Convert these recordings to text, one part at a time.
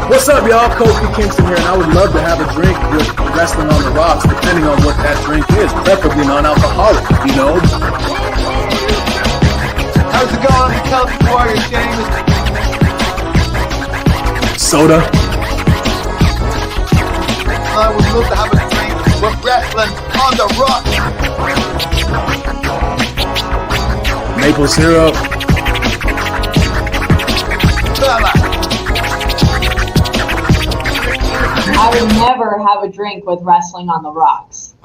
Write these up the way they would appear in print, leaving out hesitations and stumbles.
What's up, y'all? Kofi Kingston here, and I would love to have a drink with Wrestling on the Rocks, depending on what that drink is, preferably non-alcoholic, you know? How's it going? The Celtic Warrior, James. Soda. I would love to have a drink with Wrestling on the Rocks. Maple syrup. Bella. I would never have a drink with Wrestling on the Rocks.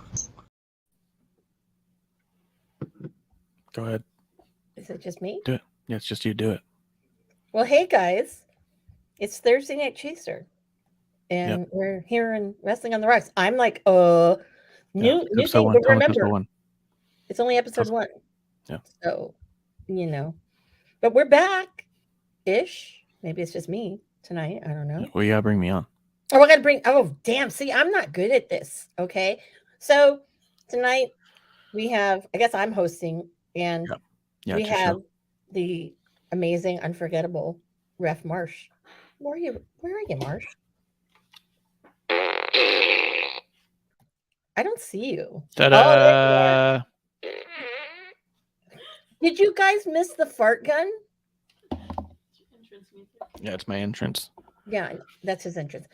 Go ahead. Is it just me? Do it. Yeah, it's just you. Do it. Well, hey guys, it's Thursday Night Chaser, and we're here in Wrestling on the Rocks. I'm like, new thing, but remember, it's only episode 1. Yeah. So, but we're back-ish. Maybe it's just me tonight. I don't know. Well, you gotta bring me on. Oh, I gotta bring. Oh, damn! See, I'm not good at this. Okay, so tonight we have. I guess I'm hosting, and we have the amazing, unforgettable Ref Marsh. Where are you, Marsh? I don't see you. Ta-da! Did you guys miss the fart gun? Yeah, it's my entrance. Yeah, that's his entrance.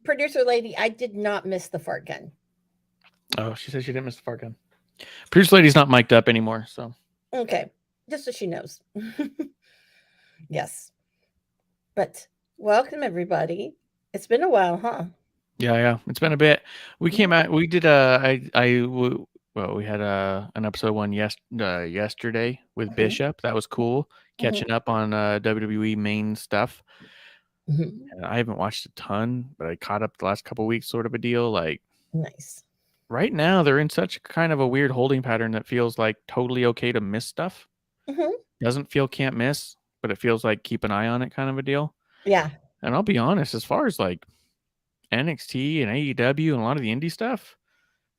Producer lady, I did not miss the fart gun. Oh, she said she didn't miss the fart gun. Producer lady's not mic'd up anymore, so. Okay, just so she knows. Yes. But welcome, everybody. It's been a while, huh? Yeah. It's been a bit. We came out, we did we had an episode 1 yesterday with Bishop. That was cool. Catching up on WWE main stuff. I haven't watched a ton, but I caught up the last couple weeks, sort of a deal. Like, nice. Right now, they're in such kind of a weird holding pattern that feels like totally okay to miss stuff. Doesn't feel can't miss, but it feels like keep an eye on it kind of a deal. Yeah. And I'll be honest, as far as like NXT and AEW and a lot of the indie stuff,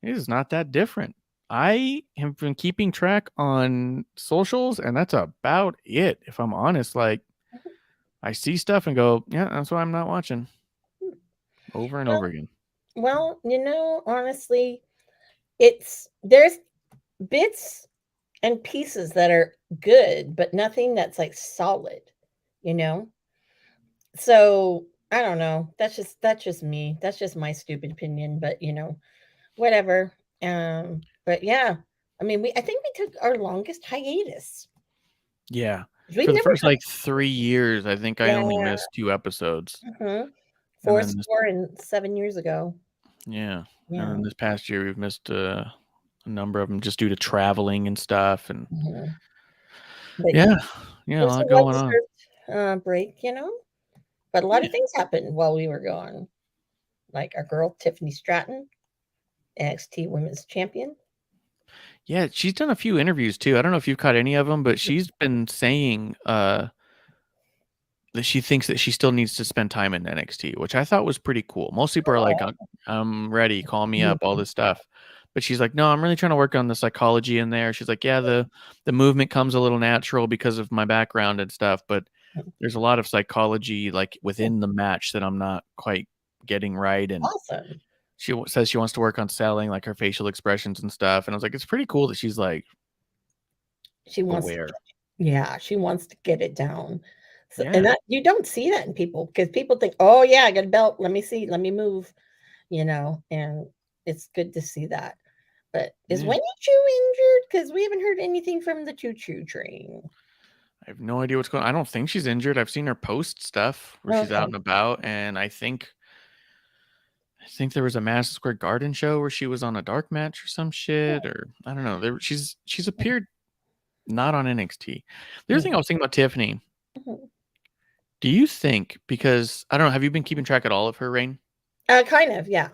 it is not that different. I have been keeping track on socials, and that's about it. If I'm honest, like I see stuff and go, yeah, that's why I'm not watching over and over again. Well, honestly, there's bits and pieces that are good, but nothing that's like solid, So I don't know. That's just me. That's just my stupid opinion, but whatever. But yeah, I mean, I think we took our longest hiatus. Yeah. We've For the never first had. like 3 years, I think I only Yeah. missed 2 episodes. Mm-hmm. And Four then this, score and 7 years ago. yeah. And Yeah. then this past year, we've missed a number of them just due to traveling and stuff. And Mm-hmm. But yeah, it yeah, a was a lot going on. well-deserved break, But a lot Yeah. of things happened while we were gone. Like our girl Tiffany Stratton, NXT Women's Champion. Yeah, she's done a few interviews too. I don't know if you've caught any of them, but she's been saying that she thinks that she still needs to spend time in NXT, which I thought was pretty cool. Most people are like, I'm ready, call me up, all this stuff. But she's like, no, I'm really trying to work on the psychology in there. She's like, yeah, the movement comes a little natural because of my background and stuff, but there's a lot of psychology like within the match that I'm not quite getting right. And Awesome. she says she wants to work on selling like her facial expressions and stuff. And I was like, it's pretty cool that she's like She wants aware. she wants to get it down. So, and Yeah. that you don't see that in people because people think, oh yeah, I got a belt. Let me see, let me move, and it's good to see that. But is Yeah. Winnie Choo injured? Because we haven't heard anything from the Choo Choo train. I have no idea what's going on. I don't think she's injured. I've seen her post stuff where she's out Okay. and about, and I think there was a Madison Square Garden show where she was on a dark match or some shit, or I don't know. She's appeared not on NXT. The other thing I was thinking about Tiffany, Mhm. do you think, because I don't know, have you been keeping track at all of her reign? Kind of, yeah.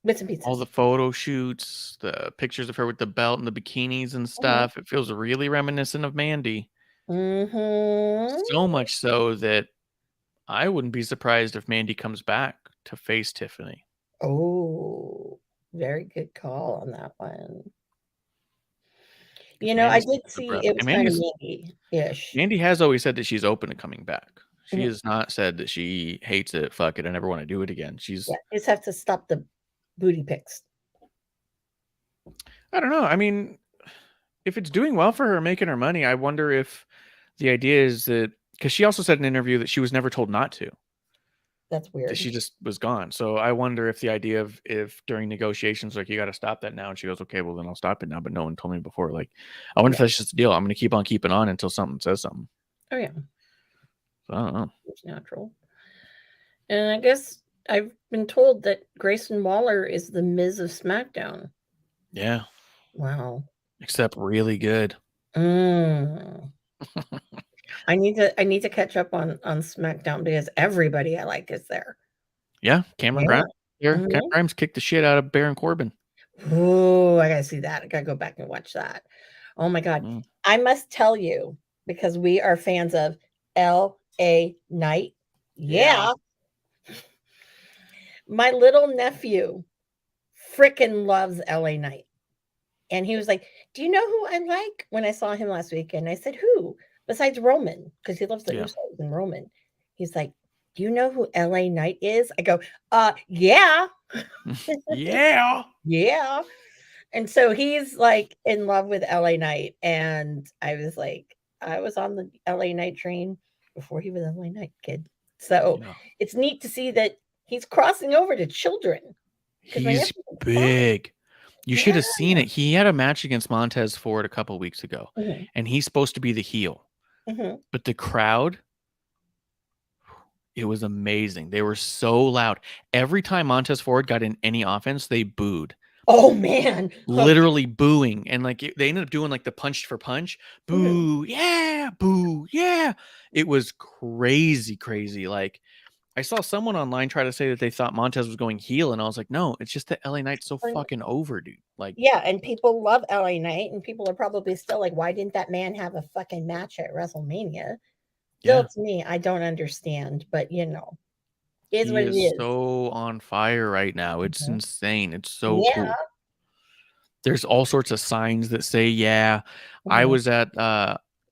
Bits and All pieces. the photo shoots, the pictures of her with the belt and the bikinis and stuff. It feels really reminiscent of Mandy. Mm-hmm. So much so that I wouldn't be surprised if Mandy comes back to face Tiffany. Oh, very good call on that one. Because I Mandy's did the see brother. it was And kind of Mandy-ish. Mandy has always said that she's open to coming back. She Mhm. has not said that she hates it, fuck it, I never want to do it again. Yeah, just have to stop the booty pics. I don't know. I mean, if it's doing well for her, making her money, I wonder if the idea is that, because she also said in an interview that she was never told not to, That's that weird. she just was gone. So I wonder if the idea of if during negotiations, like, you got to stop that now. And she goes, okay, well, then I'll stop it now. But no one told me before. Like, I wonder if Yeah. that's just the deal. I'm going to keep on keeping on until something says something. Oh yeah, So I don't know. it's natural. And I guess I've been told that Grayson Waller is the Miz of SmackDown. Yeah. Wow. Except really good. Mm. I need to catch up on SmackDown because everybody I like is there. Yeah. Cameron Yeah. Grimes here. Cameron Mhm. Grimes kicked the shit out of Baron Corbin. Oh, I gotta see that. I gotta go back and watch that. Oh my God. Mm. I must tell you, because we are fans of L.A. Knight. Yeah. My little nephew freaking loves L.A. Knight. And he was like, do you know who I like? When I saw him last weekend, I said, who? Besides Roman, because he loves the Yeah. Usos and Roman. He's like, do you know who L.A. Knight is? I go, yeah. Yeah. Yeah. And so he's like in love with LA Knight. And I was like, I was on the LA Knight train before he was LA Knight kid. So Yeah. it's neat to see that he's crossing over to children. Because my He's nephew was 5. big. You should Yeah. have seen it. He had a match against Montez Ford a couple weeks ago, Mhm, and he's supposed to be the heel. mhm. But the crowd, it was amazing. They were so loud. Every time Montez Ford got in any offense, they booed. Oh man. Literally booing. And like they ended up doing like the punch for punch. Mhm. Boo, yeah, boo, yeah. It was crazy, crazy. Like, I saw someone online try to say that they thought Montez was going heel, and I was like, no, it's just that LA Knight's so fucking over, dude. Like, Yeah, and people love LA Knight, and people are probably still like, why didn't that man have a fucking match at WrestleMania? Still, yeah, to me, I don't understand, but is he what it is is. so on fire right now. It's Mhm. insane. It's so Yeah. cool. There's all sorts of signs that say, yeah. I Mhm. was at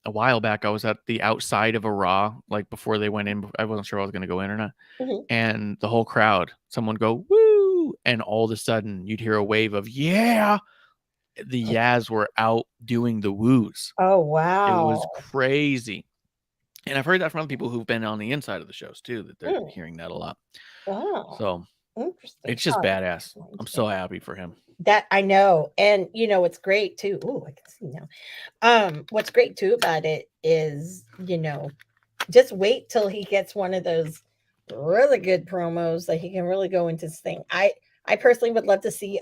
a while back, I was at the outside of a Raw, like before they went in. I wasn't sure I was gonna go in or not. Mhm. And the whole crowd, someone go, woo, and all of a sudden you'd hear a wave of yeah. The Yaz were out doing the woos. Oh, It was wow. crazy. And I've heard that from other people who've been on the inside of the shows too, that they're Mm. hearing that a lot. Wow. So Interesting. It's just Oh, badass. I'm so happy for him. that I know. And you know what's great too. Oh, I can see now. What's great too about it is, just wait till he gets one of those really good promos that he can really go into this thing. I personally would love to see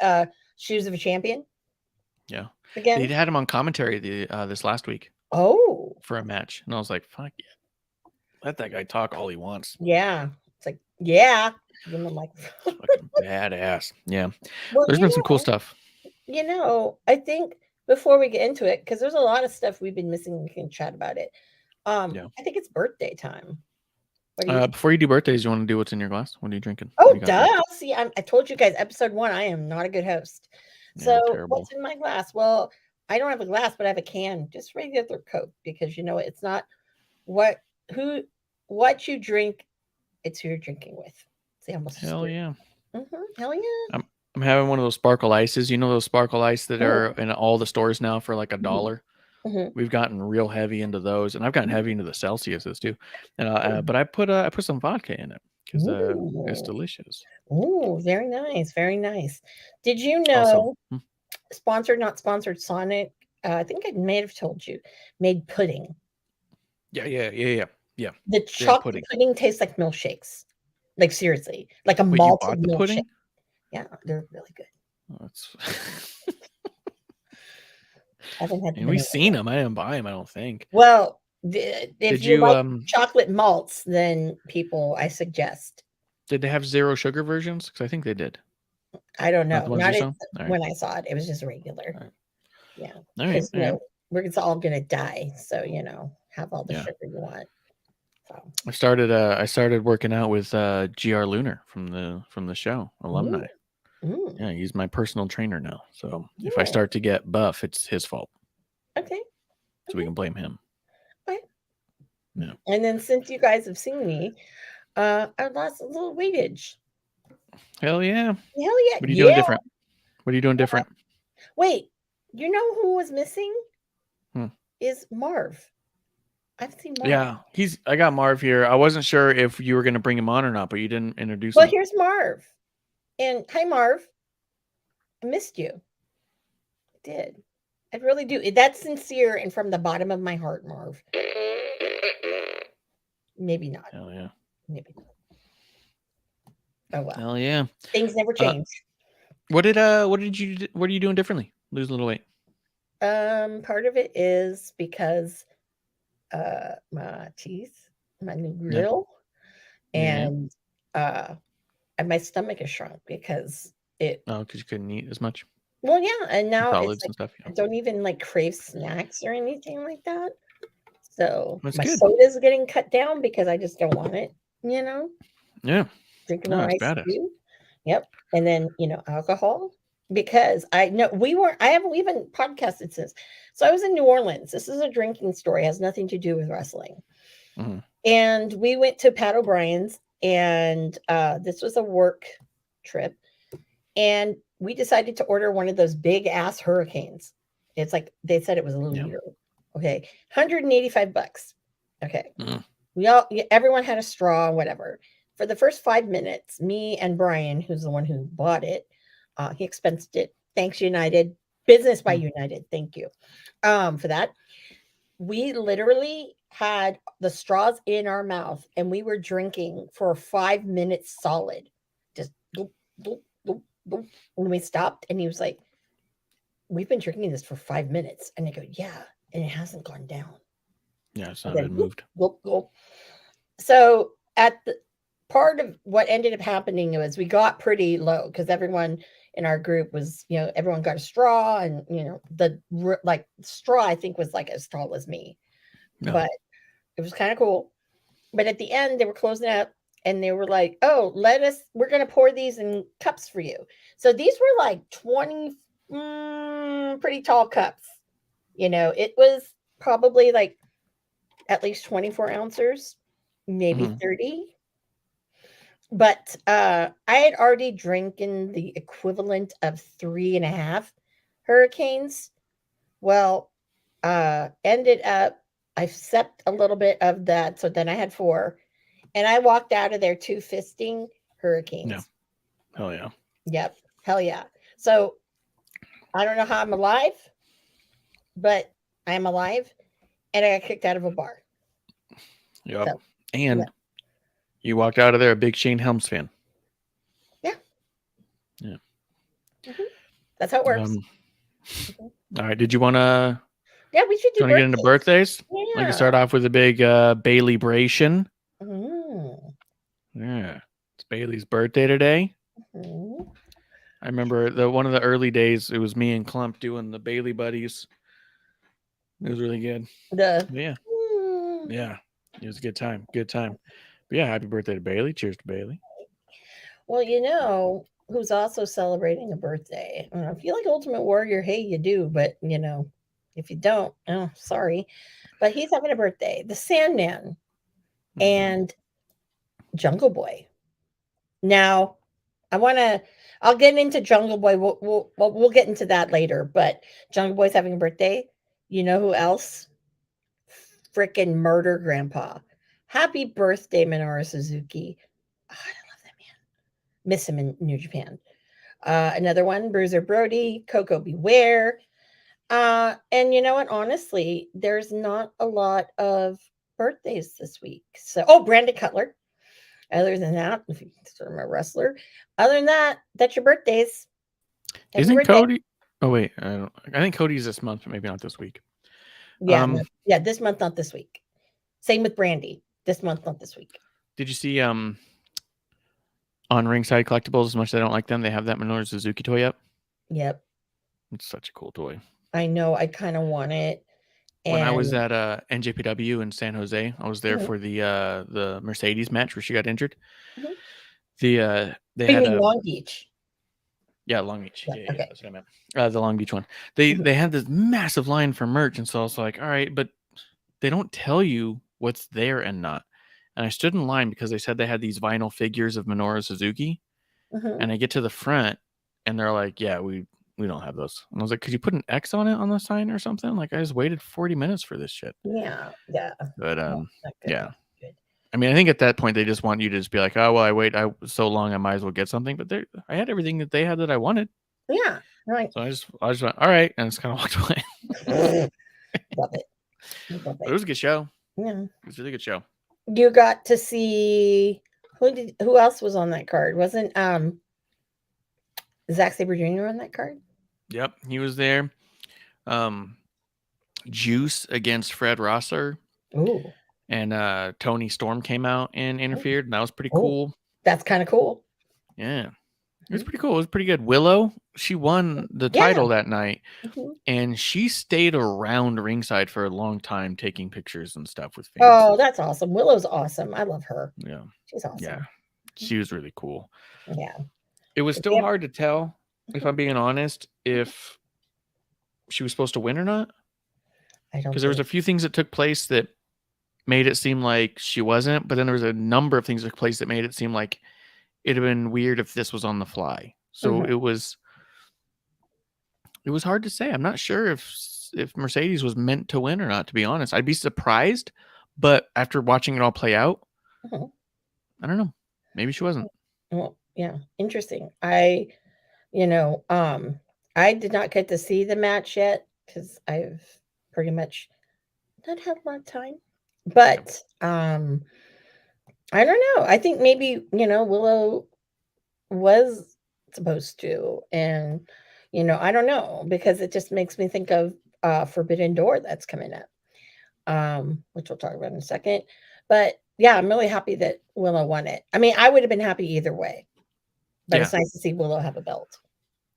Shoes of a Champion. Yeah. Again. They had him on commentary this last week. Oh. For a match. And I was like, fuck yeah. Let that guy talk all he wants. Yeah. It's like, yeah. Give him a microphone. Fucking badass. Yeah. Well, There's been some cool stuff. I think before we get into it, because there's a lot of stuff we've been missing, we can chat about it. I think it's birthday time. Before you do birthdays, you want to do what's in your glass? What are you drinking? Oh, duh. See, I told you guys, episode 1, I am not a good host. Yeah, so what's in my glass? Well, I don't have a glass, but I have a can, just regular Coke, because it's not what you drink, it's who you're drinking with. See, almost hell yeah. Hell yeah. I'm having one of those sparkle ices. You know those sparkle ice that are in all the stores now for like $1. We've gotten real heavy into those, and I've gotten heavy into the Celsiuses too. And but I put some vodka in it because it's delicious. Oh, very nice, very nice. Did you know? Also, sponsored, not sponsored. Sonic, I think I may have told you, made pudding. Yeah. The chocolate pudding tastes like milkshakes. Like seriously, like a malted milkshake. Pudding? Yeah, they're really good. Oh, that's. I haven't had. And we've seen them. I didn't buy them. I don't think. Well, if you like chocolate malts, then I suggest. Did they have zero sugar versions? Because I think they did. I don't know. Not when I saw it. It was just regular. Right. Yeah. Because we're all gonna die. So have all the sugar you want. So. I started working out with GR Lunar from the show, alumni. Ooh. Yeah, he's my personal trainer now. So if I start to get buff, it's his fault. Okay. So we can blame him. Okay. Yeah. And then since you guys have seen me, I lost a little weightage. Hell yeah. Hell yeah. What are you doing different? What are you doing different? Wait, you know who was missing? Is Marv. I've seen Marv. Yeah, I got Marv here. I wasn't sure if you were going to bring him on or not, but you didn't introduce him. Well, here's Marv. And hi, Marv. I missed you. I did. I really do. That's sincere and from the bottom of my heart, Marv. Maybe not. Hell yeah. Maybe not. Oh well. Hell yeah. Things never change. What are you doing differently? Lose a little weight. Part of it is because my teeth, my new grill, and my stomach is shrunk because because you couldn't eat as much. Well, yeah, and now solids and stuff. I don't even crave snacks or anything like that. So that's my good. soda's getting cut down because I just don't want it. Yeah. Drinking more ice too. Yep, and then alcohol. Because I know we haven't even podcasted since. So I was in New Orleans. This is a drinking story. It has nothing to do with wrestling. Mm-hmm. And we went to Pat O'Brien's, and this was a work trip. And we decided to order one of those big ass hurricanes. It's like they said it was a liter. Okay, $185. Okay, everyone had a straw, whatever. For the first 5 minutes, me and Brian, who's the one who bought it. He expensed it. Thanks, United. Business by United. Thank you for that. We literally had the straws in our mouth and we were drinking for 5 minutes solid. Just doop, doop, doop, doop. When we stopped and he was like, we've been drinking this for 5 minutes. And I go, yeah. And it hasn't gone down. Yeah, it's not been moved. Doop, doop. So at the part of what ended up happening was we got pretty low because everyone in our group was, everyone got a straw and, the straw, I think was as tall as me, but it was kind of cool. But at the end they were closing out and they were like, oh, we're going to pour these in cups for you. So these were 20 pretty tall cups. It was probably at least 24 ounces, maybe 30. But I had already drinking the equivalent of 3.5 hurricanes. Well, ended up, I sipped a little bit of that. So then I had 4. And I walked out of there 2 fisting hurricanes. Hell yeah. Yep. Hell yeah. So I don't know how I'm alive, but I am alive, and I got kicked out of a bar. Yep. So, And you walked out of there a big Shane Helms fan. yeah. Yeah. Mm-hmm. That's how it works. All right. Did you want to? Yeah, we should do. Want to get into birthdays? Yeah. I can start off with a big Bailey-bration. Mm. Yeah, it's Bailey's birthday today. Mm. I remember one of the early days. It was me and Clump doing the Bailey buddies. It was really good. Yeah. Yeah. It was a good time. Good time. But yeah, happy birthday to Bailey. Cheers to Bailey. Well, you know who's also celebrating a birthday? If you like Ultimate Warrior, hey, you do. But, you know, if you don't, oh, sorry. But he's having a birthday. The Sandman and Jungle Boy. Now, I'll get into Jungle Boy. We'll get into that later. But Jungle Boy's having a birthday. You know who else? Frickin' Murder Grandpa. Happy birthday, Minoru Suzuki. Oh, I love that man. Miss him in New Japan. Another one, Bruiser Brody, Coco Beware. And you know what? Honestly, there's not a lot of birthdays this week. So, Brandon Cutler. Other than that, if you consider him a wrestler, other than that, that's your birthdays. Isn't Cody? Oh wait, I think Cody's this month, but maybe not this week. Yeah, this month, not this week. Same with Brandy. This month, not this week. Did you see on Ringside Collectibles? As much as I don't like them, they have that Minoru Suzuki toy up. Yep, it's such a cool toy. I know. I kind of want it. When I was at NJPW in San Jose, I was there for the Mercedes match where she got injured. They had Long Beach. Yeah, Long Beach. Yeah, okay. That's what I meant. The Long Beach one. They had this massive line for merch, and so I was like, all right, but they don't tell you what's there and not. And I stood in line because they said they had these vinyl figures of Minoru Suzuki, and I get to the front, and they're like, yeah, we don't have those. And I was like, could you put an X on it on the sign or something? Like, I just waited 40 minutes for this shit. Yeah. But yeah. I mean, I think at that point they just want you to just be like, oh well, I wait so long, I might as well get something. But I had everything that they had that I wanted. Yeah, right. So I just went, all right, and just kind of walked away. Love it. But it was a good show. Yeah, it was a really good show. You got to see who else was on that card? Wasn't Zack Sabre Jr. on that card? Yep, he was there. Juice against Fred Rosser. Ooh. And Tony Storm came out and interfered, and that was pretty cool. That's kind of cool. Yeah. It was pretty cool. It was pretty good. Willow, she won the title that night, and she stayed around ringside for a long time taking pictures and stuff with fans. Oh, that's awesome. Willow's awesome. I love her. Yeah. She's awesome. Yeah. She was really cool. Yeah. It was still hard to tell, if I'm being honest, if she was supposed to win or not. Because there was a few things that took place that made it seem like she wasn't, but then there was a number of things that took place that made it seem like it'd have been weird if this was on the fly. So it was hard to say. I'm not sure if Mercedes was meant to win or not, to be honest. I'd be surprised, but after watching it all play out, I don't know. Maybe she wasn't. Well, yeah, interesting. I did not get to see the match yet because I've pretty much not had a lot of time. But I don't know. I think maybe, Willow was supposed to. And, I don't know, because it just makes me think of Forbidden Door that's coming up, which we'll talk about in a second. But yeah, I'm really happy that Willow won it. I mean, I would have been happy either way. But it's nice to see Willow have a belt.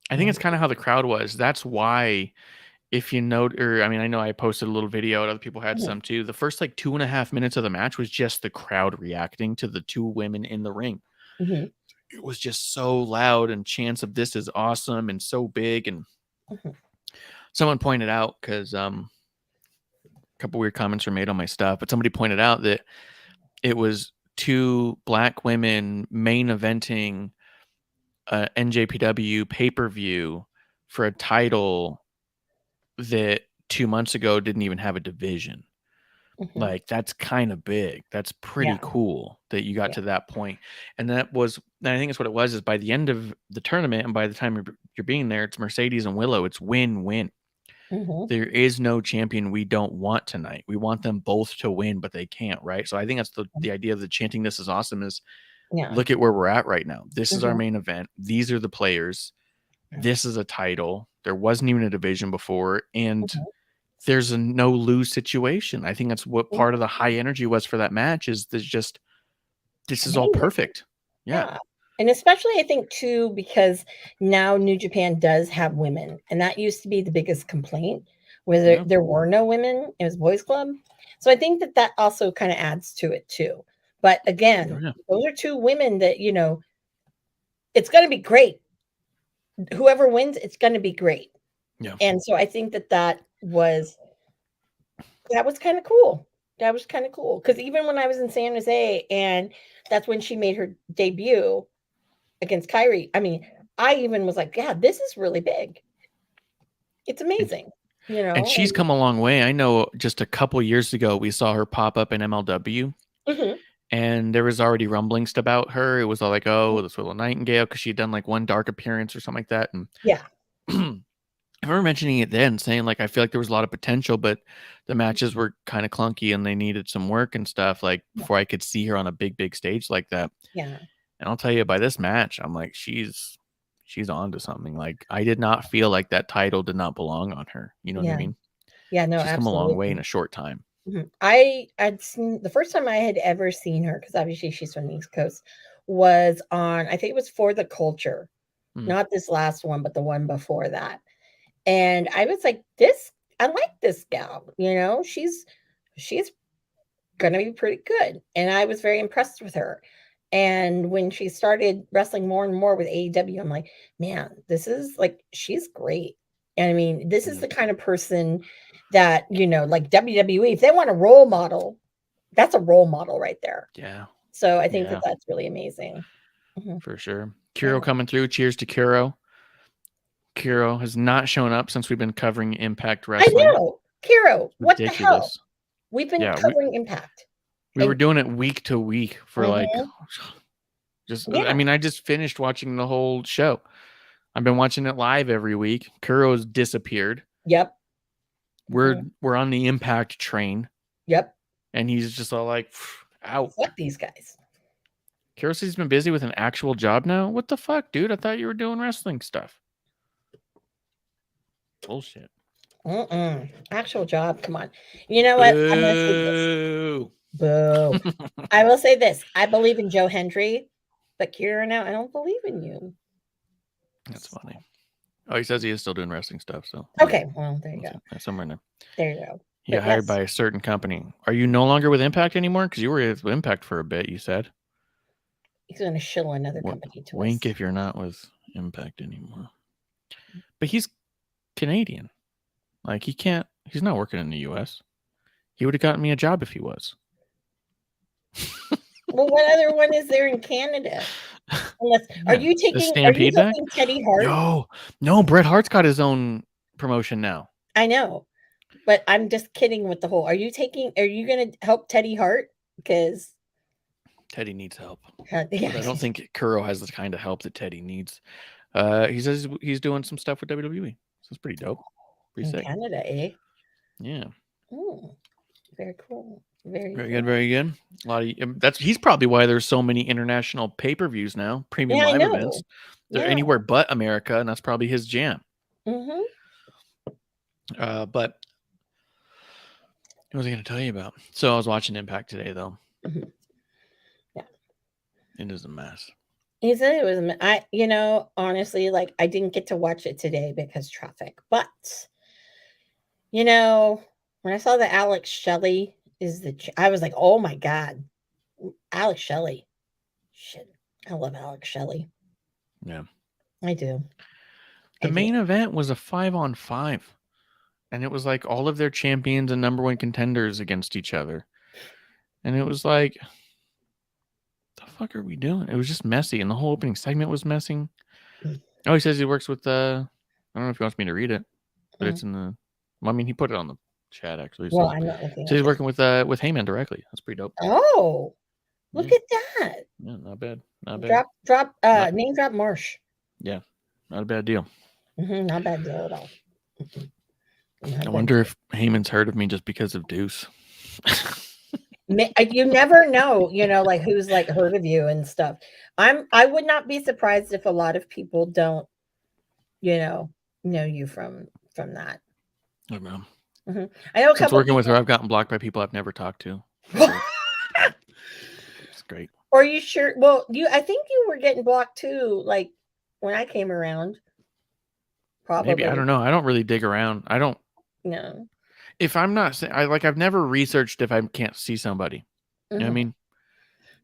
I think it's kind of how the crowd was. That's why, if you note, I know I posted a little video and other people had some too. The first 2.5 minutes of the match was just the crowd reacting to the two women in the ring. It was just so loud and chants of "this is awesome" and so big. And someone pointed out, because a couple weird comments were made on my stuff, but somebody pointed out that it was two black women main eventing NJPW pay-per-view for a title that 2 months ago didn't even have a division. Mhm. Like, that's kind of big. That's pretty Yeah. cool that you got Yeah. to that point. And I think that's what it was, is by the end of the tournament and by the time you're being there, it's Mercedes and Willow. It's win-win. Mhm. There is no champion we don't want tonight. We want them both to win, but they can't, right? So I think that's the idea of the chanting "This is awesome" is, Yeah. look at where we're at right now. This is our Mhm. main event. These are the players. Yeah. This is a title. There wasn't even a division before, and Mhm. there's a no lose situation. I think that's what part of Mhm. the high energy was for that match, is this is all Amazing. perfect. Yeah. Yeah. And especially I think too, because now New Japan does have women, and that used to be the biggest complaint, where Yeah. there were no women. It was boys club. So I think that also kind of adds to it too. But again, Oh, yeah. those are two women that, it's going to be great. Whoever wins, it's going to be great. Yeah. And so I think that was kind of cool. That was kind of cool, because even when I was in San Jose, and that's when she made her debut against Kyrie. I mean, I even was like, yeah, this is really big. It's amazing, And she's come a long way. I know just a couple years ago, we saw her pop up in MLW, Mhm. and there was already rumblings about her. It was all like, oh, this Willow Nightingale, because she had done like one dark appearance or something like that. And Yeah. I remember mentioning it then, saying like I feel like there was a lot of potential, but the matches were kind of clunky and they needed some work and stuff, like before I could see her on a big stage like that. Yeah. And I'll tell you, by this match, I'm like, she's on to something. Like, I did not feel like that title did not belong on her. You know what I Yeah. mean? Yeah, no, She's come a long way in absolutely. a short time. Mhm. I'd seen the first time I had ever seen her, because obviously she's from the East Coast, was on, I think it was For the Culture. Mm. Not this last one, but the one before that. And I was like, I like this gal, she's gonna be pretty good. And I was very impressed with her. And when she started wrestling more and more with AEW, I'm like, man, this is like, she's great. And I mean, this is Yeah. the kind of person that, like WWE, if they want a role model, that's a role model right there. Yeah. So I think Yeah. that's really amazing. Mhm. For sure. Yeah. Kuro coming through. Cheers to Kuro. Kuro has not shown up since we've been covering Impact I Wrestling. know. Kiro, what the hell? Ridiculous. We've been Yeah, covering Impact. we were doing it week to week for like Mhm. I Yeah. mean, I just finished watching the whole show. I've been watching it live every week. Kuro's disappeared. Yep. We're on the Impact train, Yep. and he's just all like out. Fuck these guys. Kuro says he's been busy with an actual job now. What the fuck, dude? I thought you were doing wrestling stuff. Bullshit. Actual job. Come on. You know what? I'm going to say this. Boo. I will say this. I believe in Joe Hendry, but Kira now, I don't believe in you. That's funny. Oh, he says he is still doing wrestling stuff. So okay, well, there you go. Somewhere in there. There you go. You got hired by a certain company. Are you no longer with Impact anymore? Because you were with Impact for a bit. You said he's going to shill another company to wink us. if you're not with Impact anymore. But he's Canadian. Like he's not working in the US. He would have gotten me a job if he was. Well, what other one is there in Canada? Unless, are you taking Teddy Hart? No, Bret Hart's got his own promotion now. I know, but I'm just kidding with the whole. Are you going to help Teddy Hart? Because Teddy needs help. Yeah. But I don't think Kuro has the kind of help that Teddy needs. He says he's doing some stuff with WWE. So it's pretty dope. Pretty sick. Canada, eh? Yeah. Very cool. Very good. Very good. A lot of he's probably why there's so many international pay-per-views now, premium live events. They're anywhere but America, and that's probably his jam. Mm-hmm. But what was I going to tell you about? So I was watching Impact today, though. Mm-hmm. Yeah, it is a mess. He said it was. Honestly, like I didn't get to watch it today because traffic. But when I saw that Alex Shelley I was like, oh my god, Alex Shelley. Shit, I love Alex Shelley. Yeah, I do. The main event was a 5-on-5, and it was like all of their champions and number one contenders against each other, and it was like, the fuck are we doing? It was just messy, and the whole opening segment was messy. Oh, he says he works with I don't know if he wants me to read it, but it's in the. Well, I mean, he put it on the chat actually. Well, So I'm not looking. he's working with Heyman directly. That's pretty dope. Oh, look Yeah. at that! Yeah, not bad. Not bad. Name drop Marsh. Yeah, not a bad deal. Not a bad deal at all. I wonder if Heyman's heard of me just because of Deuce. You never know, like who's like heard of you and stuff. I would not be surprised if a lot of people don't, know you from that. I know. I know a Since couple working with her, I've gotten blocked by people I've never talked to. It's great. Are you sure? Well, I think you were getting blocked too, like when I came around. Probably. Maybe, I don't know. I don't really dig around. I don't. No. If I'm not saying, I've never researched if I can't see somebody. You know what I mean?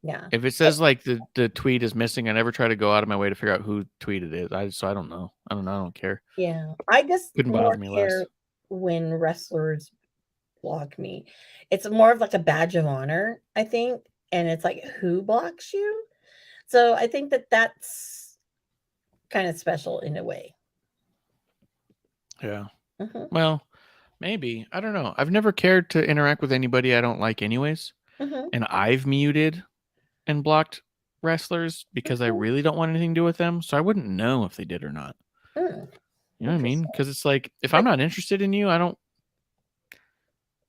Yeah. If it says like the tweet is missing, I never try to go out of my way to figure out who tweet it is. So I don't know. I don't care. Yeah. I just Couldn't bother me less. When wrestlers block me. It's more of like a badge of honor, I think. And it's like, who blocks you? So I think that's kind of special in a way. Yeah. Well, maybe. I don't know. I've never cared to interact with anybody I don't like anyways. And I've muted and blocked wrestlers because I really don't want anything to do with them. So I wouldn't know if they did or not. You know what I mean? Because it's like, if I'm not interested in you, I'm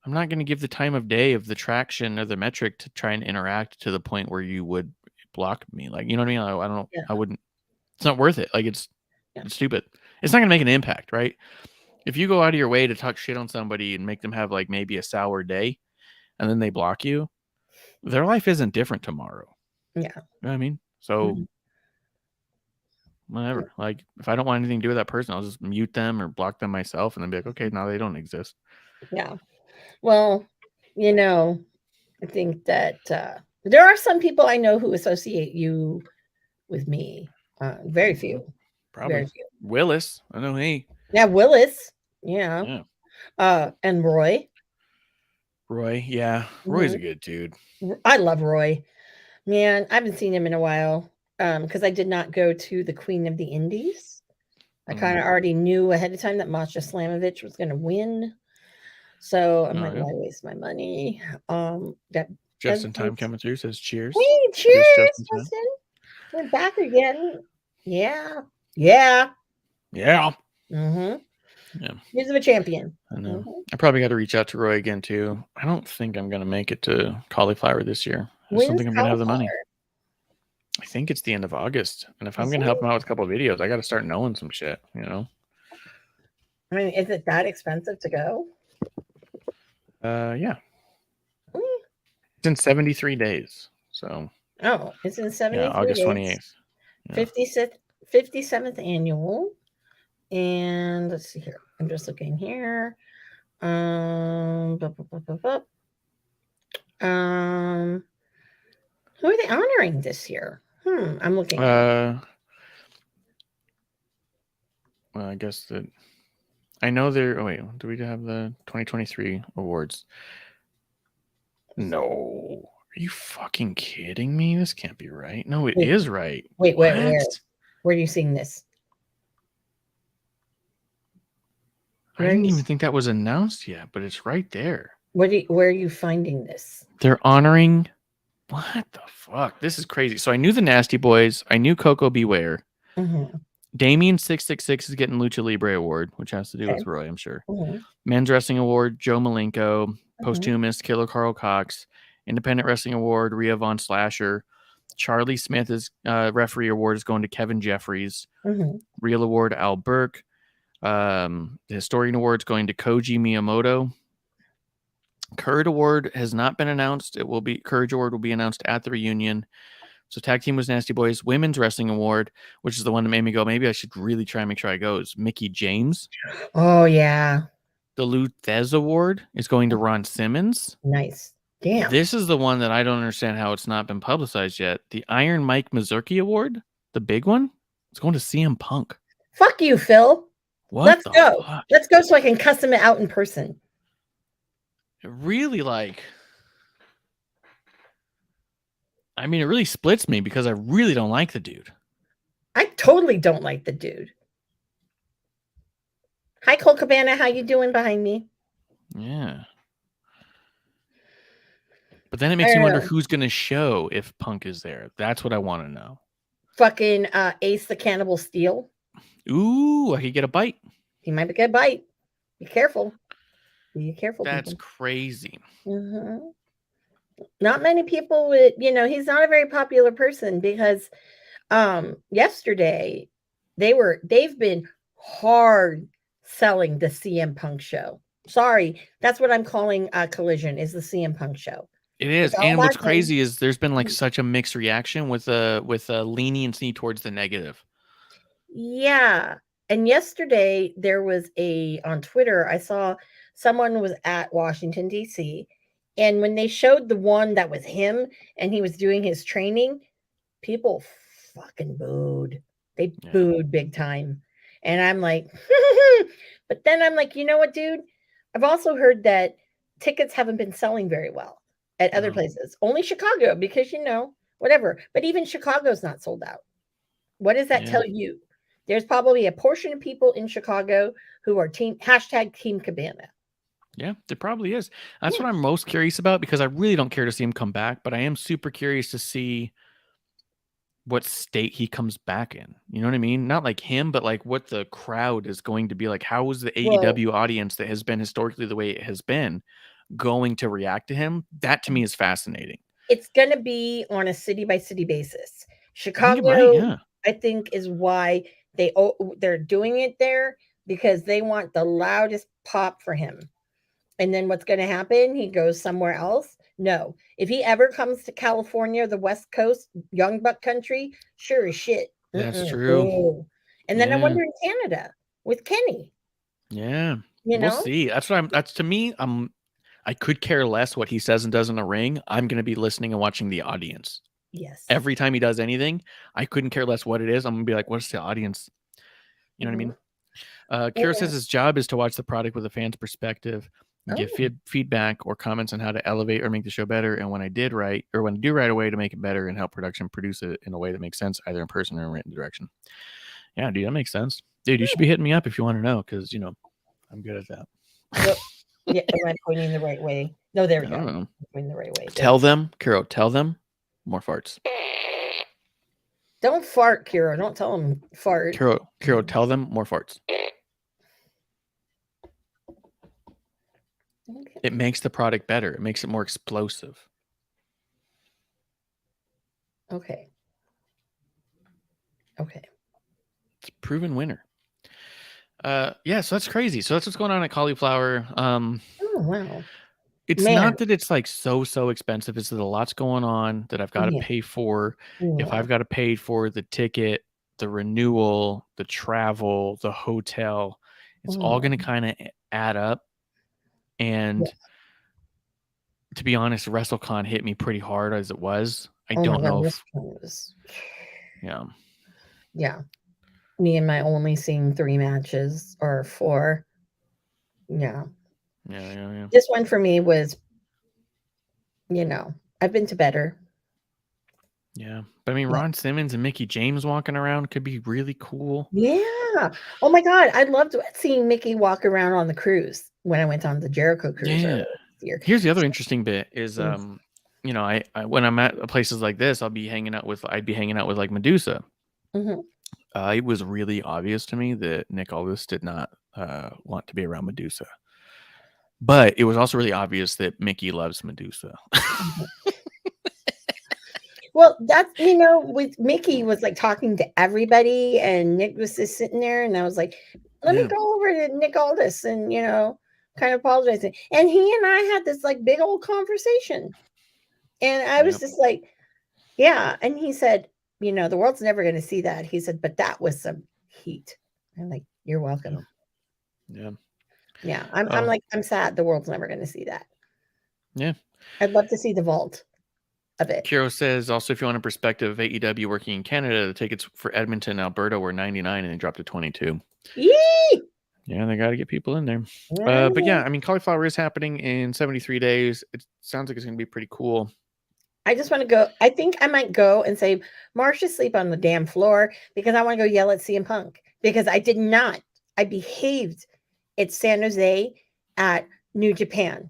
not going to give the time of day of the traction or the metric to try and interact to the point where you would block me. Like, you know what I mean? I don't, I wouldn't, it's not worth it. Like it's stupid. It's not going to make an impact, right? If you go out of your way to talk shit on somebody and make them have like maybe a sour day and then they block you, their life isn't different tomorrow. Yeah. You know what I mean? So whatever. Like if I don't want anything to do with that person, I'll just mute them or block them myself and then be like, okay, now they don't exist. Yeah. Well, I think that there are some people I know who associate you with me. Very few. Probably. Very few. Willis. I know he. Yeah, Willis. Yeah. And Roy. Yeah. Roy's a good dude. I love Roy. Man, I haven't seen him in a while because I did not go to the Queen of the Indies. I kind of already knew ahead of time that Masha Slamovich was going to win. So I'm like, why waste my money? That Just in time coming through says cheers. Hey, cheers, Justin. We're back again. Yeah. Yeah. Yeah. Yeah. He's a champion. I know. I probably got to reach out to Roy again too. I don't think I'm going to make it to Cauliflower this year. I don't think I'm going to have the money. I think it's the end of August. And if I'm going to help him out with a couple of videos, I got to start knowing some shit, I mean, is it that expensive to go? Yeah. It's in 73 days. So. Oh, it's in 73 days. August 28th. Yeah. 57th annual. And let's see here. I'm just looking here. Who are they honoring this year? I'm looking. Well, I guess that I know they're. Oh wait, do we have the 2023 awards? No, are you fucking kidding me? This can't be right. No, it is right. Wait, where are you seeing this? I didn't even think that was announced yet, but it's right there. Where are you finding this? They're honoring. What the fuck? This is crazy. So I knew the Nasty Boys. I knew Coco Beware. Damien 666 is getting Lucha Libre Award, which has to do with Roy, I'm sure. Men's Wrestling Award, Joe Malenko. Posthumous, Killer Carl Cox. Independent Wrestling Award, Rhea Von Slasher. Charlie Smith is referee award is going to Kevin Jeffries. Real Award, Al Burke. The Historian Award is going to Koji Miyamoto. Courage Award has not been announced. Courage Award will be announced at the reunion. So Tag Team was Nasty Boys. Women's Wrestling Award, which is the one that made me go, maybe I should really try and make sure I go, is Mickey James. Oh, yeah. The Lou Thez Award is going to Ron Simmons. Nice. Damn. This is the one that I don't understand how it's not been publicized yet. The Iron Mike Mazurki Award, the big one, it's going to CM Punk. Fuck you, Phil. Let's go. Fuck? Let's go so I can custom it out in person. It really it really splits me because I really don't like the dude. I totally don't like the dude. Hi, Cole Cabana. How you doing behind me? Yeah. But then it makes me wonder who's going to show if Punk is there. That's what I want to know. Fucking Ace the Cannibal Steel. Ooh, I could get a bite. He might get a bite. Be careful. Be careful. That's people. crazy. Mm-hmm. Not many people would, he's not a very popular person because yesterday they've been hard selling the CM Punk show. Sorry, that's what I'm calling Collision is the CM Punk show. It is. And what's crazy is there's been like such a mixed reaction with a leniency towards the negative. Yeah. And yesterday there was on Twitter, I saw someone was at Washington, D.C. And when they showed the one that was him and he was doing his training, people fucking booed. They booed big time. And I'm like, but then I'm like, you know what, dude? I've also heard that tickets haven't been selling very well at other places. Only Chicago, because, whatever. But even Chicago's not sold out. What does that tell you? There's probably a portion of people in Chicago who are Team Cabana. Yeah, there probably is. That's what I'm most curious about because I really don't care to see him come back, but I am super curious to see what state he comes back in. You know what I mean? Not like him, but like what the crowd is going to be like. How is the AEW audience that has been historically the way it has been going to react to him? That to me is fascinating. It's going to be on a city by city basis. Chicago, I think, is why they're doing it there because they want the loudest pop for him. And then what's going to happen? He goes somewhere else. No, if he ever comes to California, the West Coast, Young Buck country, sure as shit. That's true. Oh. And then I wonder in Canada with Kenny. Yeah, we'll see. That's to me. I could care less what he says and does in a ring. I'm going to be listening and watching the audience. Yes. Every time he does anything, I couldn't care less what it is. I'm going to be like, what's the audience? You know what I mean? Kira says his job is to watch the product with a fan's perspective and give feedback or comments on how to elevate or make the show better. And when I do right away to make it better and help production produce it in a way that makes sense, either in person or in written direction. Yeah, dude, that makes sense. Dude, you should be hitting me up if you want to know because, I'm good at that. Yep. Yeah, am I pointing the right way? No, there we go. I'm pointing the right way. Tell them, Kiro, more farts. Don't fart, Kiro. Don't tell them fart. Kiro, tell them more farts. Okay. It makes the product better. It makes it more explosive. Okay. It's a proven winner. So that's crazy. So that's what's going on at Cauliflower. Oh, wow. It's not that it's like so expensive. It's that a lot's going on that I've got to pay for. If I've got to pay for the ticket, the renewal, the travel, the hotel, it's all going to kind of add up. And to be honest, WrestleCon hit me pretty hard as it was. I don't know if... Yeah. Yeah. Me and my only seeing 3 matches or 4. Yeah. Yeah. This one for me was, I've been to better. Yeah. But I mean, Ron Simmons and Mickie James walking around could be really cool. Yeah. Oh my God. I loved seeing Mickie walk around on the cruise when I went on the Jericho cruise. Yeah. Here's the other interesting bit is, I when I'm at places like this, I'd be hanging out with like Medusa. Mm-hmm. It was really obvious to me that Nick Aldis did not want to be around Medusa. But it was also really obvious that Mickie loves Medusa. Well, that's, with Mickie was like talking to everybody and Nick was just sitting there and I was like, let me go over to Nick Aldis and, kind of apologizing. And he and I had this like big old conversation. And I was just like, yeah. And he said, the world's never going to see that. He said, but that was some heat. I'm like, you're welcome. Yeah. Yeah. I'm sad the world's never going to see that. Yeah. I'd love to see the vault of it. Kiro says, also, if you want a perspective of AEW working in Canada, the tickets for Edmonton, Alberta were $99 and they dropped to $22. Yee! Yeah, they got to get people in there. But yeah, I mean, Cauliflower is happening in 73 days. It sounds like it's going to be pretty cool. I just want to go. I think I might go and say, Marsha, sleep on the damn floor because I want to go yell at CM Punk because I did not. I behaved at San Jose at New Japan.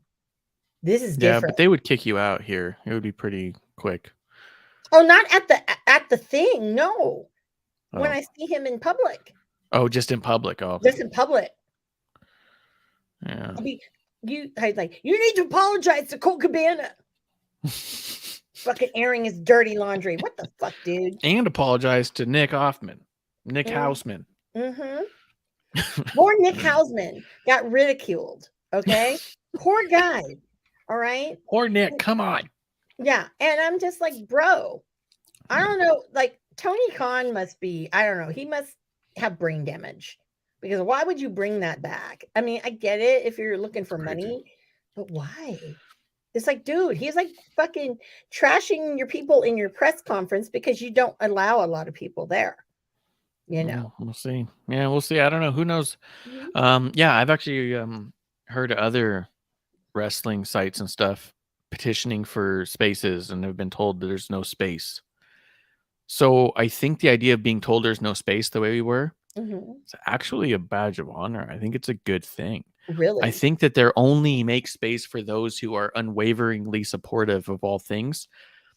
This is Yeah, different. but they would kick you out here. It would be pretty quick. Oh, not at the thing. No. When Oh. I see him in public. Oh, just in public. Oh, Just in public. yeah. I mean, I like, you need to apologize to Colt Cabana. Fucking airing his dirty laundry. What the fuck, dude? And apologize to Nick Hausman. Poor Nick Hausman got ridiculed. Okay. Poor guy. All right. Poor Nick. Come on. Yeah. And I'm just like, bro, I don't know. Like, Tony Khan must be, I don't know. He must have brain damage, because why would you bring that back? I mean, I get it if you're looking for money, but why? It's like, dude, he's like fucking trashing your people in your press conference because you don't allow a lot of people there. You know, we'll see. Yeah, we'll see. I don't know. Who knows? Yeah, I've actually heard other wrestling sites and stuff petitioning for spaces, and have been told that there's no space. So I think the idea of being told there's no space the way we were, it's actually a badge of honor. I think it's a good thing. Really? I think that they're only make space for those who are unwaveringly supportive of all things.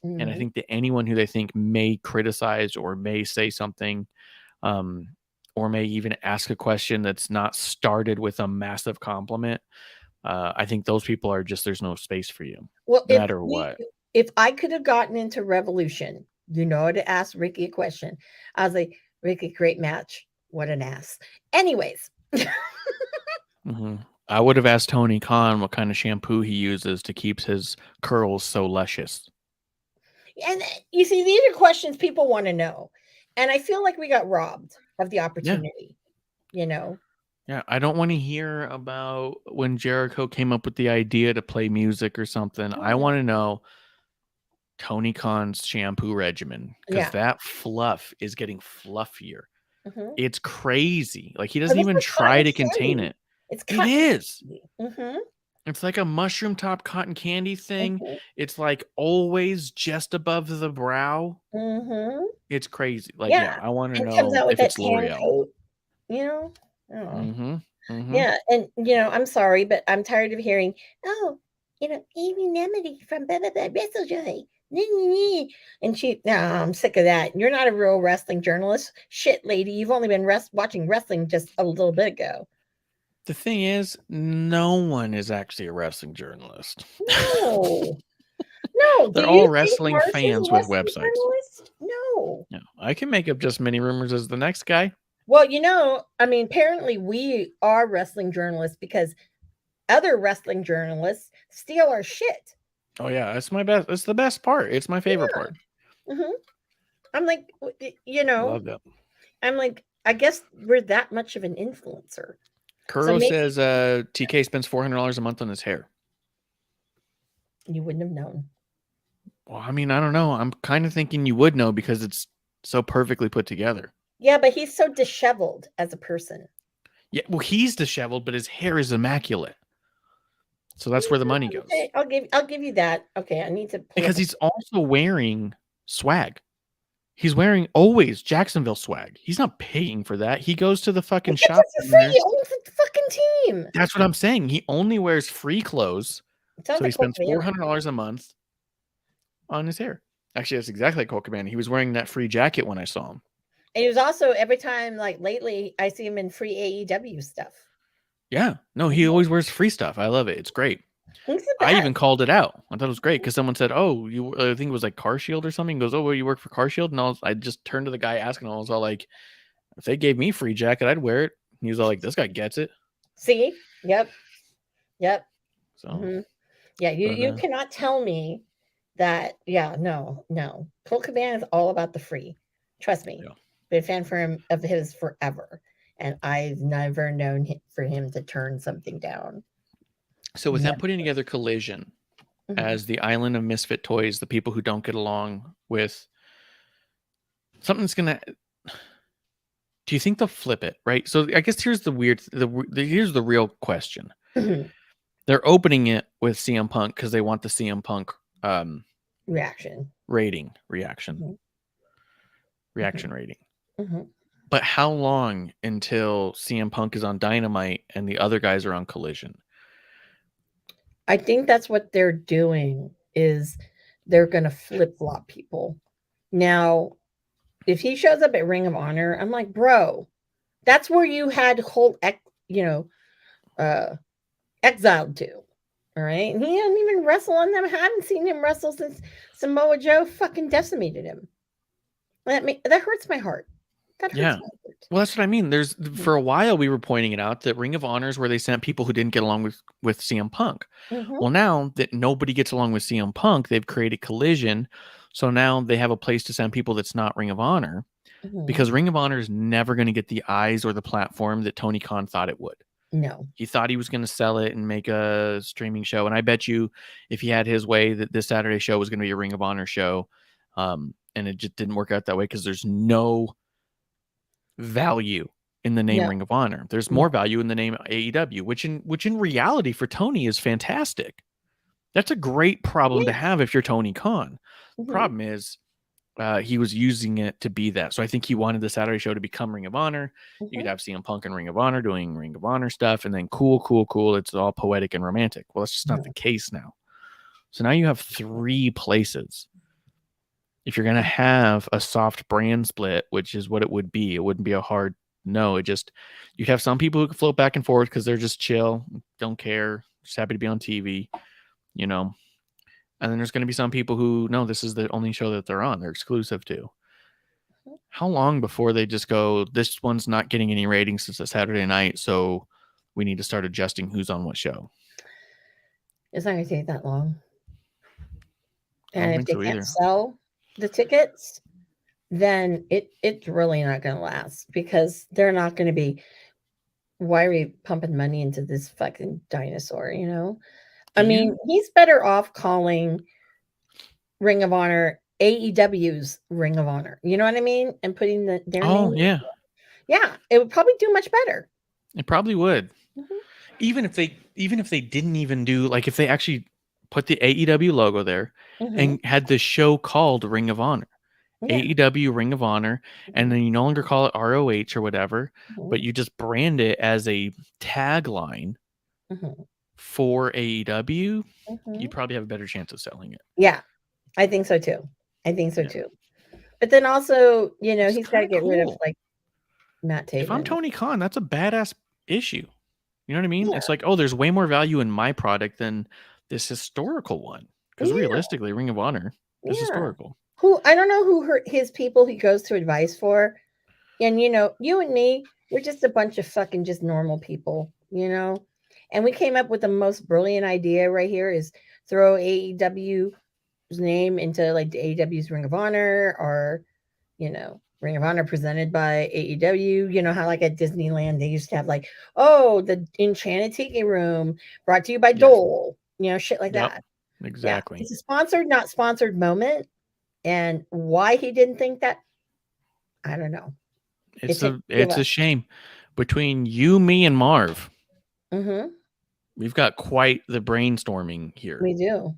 And I think that anyone who they think may criticize or may say something, or may even ask a question that's not started with a massive compliment, I think those people are just, there's no space for you. Well, no matter what. If I could have gotten into Revolution, to ask Ricky a question, I was like, Ricky, great match. What an ass. Anyways. I would have asked Tony Khan what kind of shampoo he uses to keep his curls so luscious. And you see, these are questions people want to know. And I feel like we got robbed of the opportunity, Yeah, I don't want to hear about when Jericho came up with the idea to play music or something. I want to know Tony Khan's shampoo regimen, because that fluff is getting fluffier. It's crazy. Like, he doesn't even try to contain it. It is. It's like a mushroom top cotton candy thing. It's like always just above the brow. It's crazy. Like, I want to know if it's L'Oreal. Yeah, and I'm sorry, but I'm tired of hearing, Amy Nemedy from WrestleJoy. And I'm sick of that. You're not a real wrestling journalist. Shit, lady. You've only been watching wrestling just a little bit ago. The thing is, no one is actually a wrestling journalist. No. They're all wrestling fans with websites. Journalist? No. I can make up just as many rumors as the next guy. Well, apparently we are wrestling journalists because other wrestling journalists steal our shit. Oh yeah, that's my best. That's the best part. It's my favorite part. I'm like, love that. I'm like, I guess we're that much of an influencer. Kuro says TK spends $400 a month on his hair. You wouldn't have known. Well, I mean, I don't know. I'm kind of thinking you would know because it's so perfectly put together. Yeah, but he's so disheveled as a person. Yeah, well, he's disheveled, but his hair is immaculate. So that's where the money goes. Okay, I'll give you that. Okay, I need to because he's also wearing swag. He's wearing always Jacksonville swag. He's not paying for that. He goes to the fucking shop. He owns the fucking team. That's what I'm saying. He only wears free clothes. So he spends $400 a month on his hair. Actually, that's exactly like Colt Cabana. He was wearing that free jacket when I saw him. And he was also, every time, like lately, I see him in free AEW stuff. Yeah. No, he always wears free stuff. I love it. It's great. I even called it out. I thought it was great because someone said, "Oh, I think it was like Car Shield or something." He goes, "Oh, well, you work for Car Shield?" And I just turned to the guy asking. I was all like, "If they gave me a free jacket, I'd wear it." And he was all like, "This guy gets it." See? Yep. So, yeah, you cannot tell me that. Yeah, no. Colt Cabana is all about the free. Trust me. Yeah. Been a fan of his forever, and I've never known for him to turn something down. So with them putting together Collision as the island of misfit toys, the people who don't get along with something's gonna. Do you think they'll flip it? Right. So I guess here's here's the real question. They're opening it with CM Punk because they want the CM Punk reaction rating. But how long until CM Punk is on Dynamite and the other guys are on Collision? I think that's what they're doing is they're going to flip-flop people. Now, if he shows up at Ring of Honor, I'm like, bro, that's where you had Holt, exiled to. All right. And he didn't even wrestle on them. I haven't seen him wrestle since Samoa Joe fucking decimated him. That hurts my heart. That hurts my heart. Well, that's what I mean. There's for a while we were pointing it out that Ring of Honor is where they sent people who didn't get along with CM Punk. Well, now that nobody gets along with CM Punk, they've created Collision. So now they have a place to send people that's not Ring of Honor because Ring of Honor is never going to get the eyes or the platform that Tony Khan thought it would. No. He thought he was going to sell it and make a streaming show. And I bet you if he had his way that this Saturday show was going to be a Ring of Honor show. And it just didn't work out that way because there's no value in the name Ring of Honor. There's more value in the name AEW, which in reality for Tony is fantastic. That's a great problem to have if you're Tony Khan. Problem is he was using it to be that. So I think he wanted the Saturday show to become Ring of Honor. You could have CM Punk and Ring of Honor doing Ring of Honor stuff, and then cool. It's all poetic and romantic. Well, that's just not the case now. So now you have 3 places. If you're going to have a soft brand split, which is what it would be, it wouldn't be a hard no. You'd have some people who could float back and forth because they're just chill, don't care, just happy to be on TV, And then there's going to be some people who, no, this is the only show that they're on. They're exclusive to. How long before they just go, this one's not getting any ratings since it's Saturday night, so we need to start adjusting who's on what show? It's not going to take that long. And if they can't sell the tickets, then it's really not going to last because they're not going to be, why are we pumping money into this fucking dinosaur, I mean, he's better off calling Ring of Honor AEW's Ring of Honor. You know what I mean? And putting their name. Yeah. Yeah, it would probably do much better. It probably would. Even if they didn't even do, like, if they actually put the AEW logo there and had the show called Ring of Honor. AEW Ring of Honor, and then you no longer call it ROH or whatever, but you just brand it as a tagline for AEW, you probably have a better chance of selling it. Yeah, I think so too. Too. But then also, he's got to get rid of like Matt Taven. If I'm Tony Khan, that's a badass issue. You know what I mean? Yeah. It's like, oh, there's way more value in my product than this historical one. Because realistically, Ring of Honor is historical. I don't know who his people he goes to advice for. And, you and me, we're just a bunch of fucking just normal people, And we came up with the most brilliant idea right here is throw AEW's name into like the AEW's Ring of Honor or, Ring of Honor presented by AEW. You know how like at Disneyland, they used to have like, oh, the Enchanted Tiki Room brought to you by Dole, shit like that. Exactly. Yeah. It's a sponsored, not sponsored moment. And why he didn't think that, I don't know. It's a shame. Between you, me, and Marv, we've got quite the brainstorming here. We do.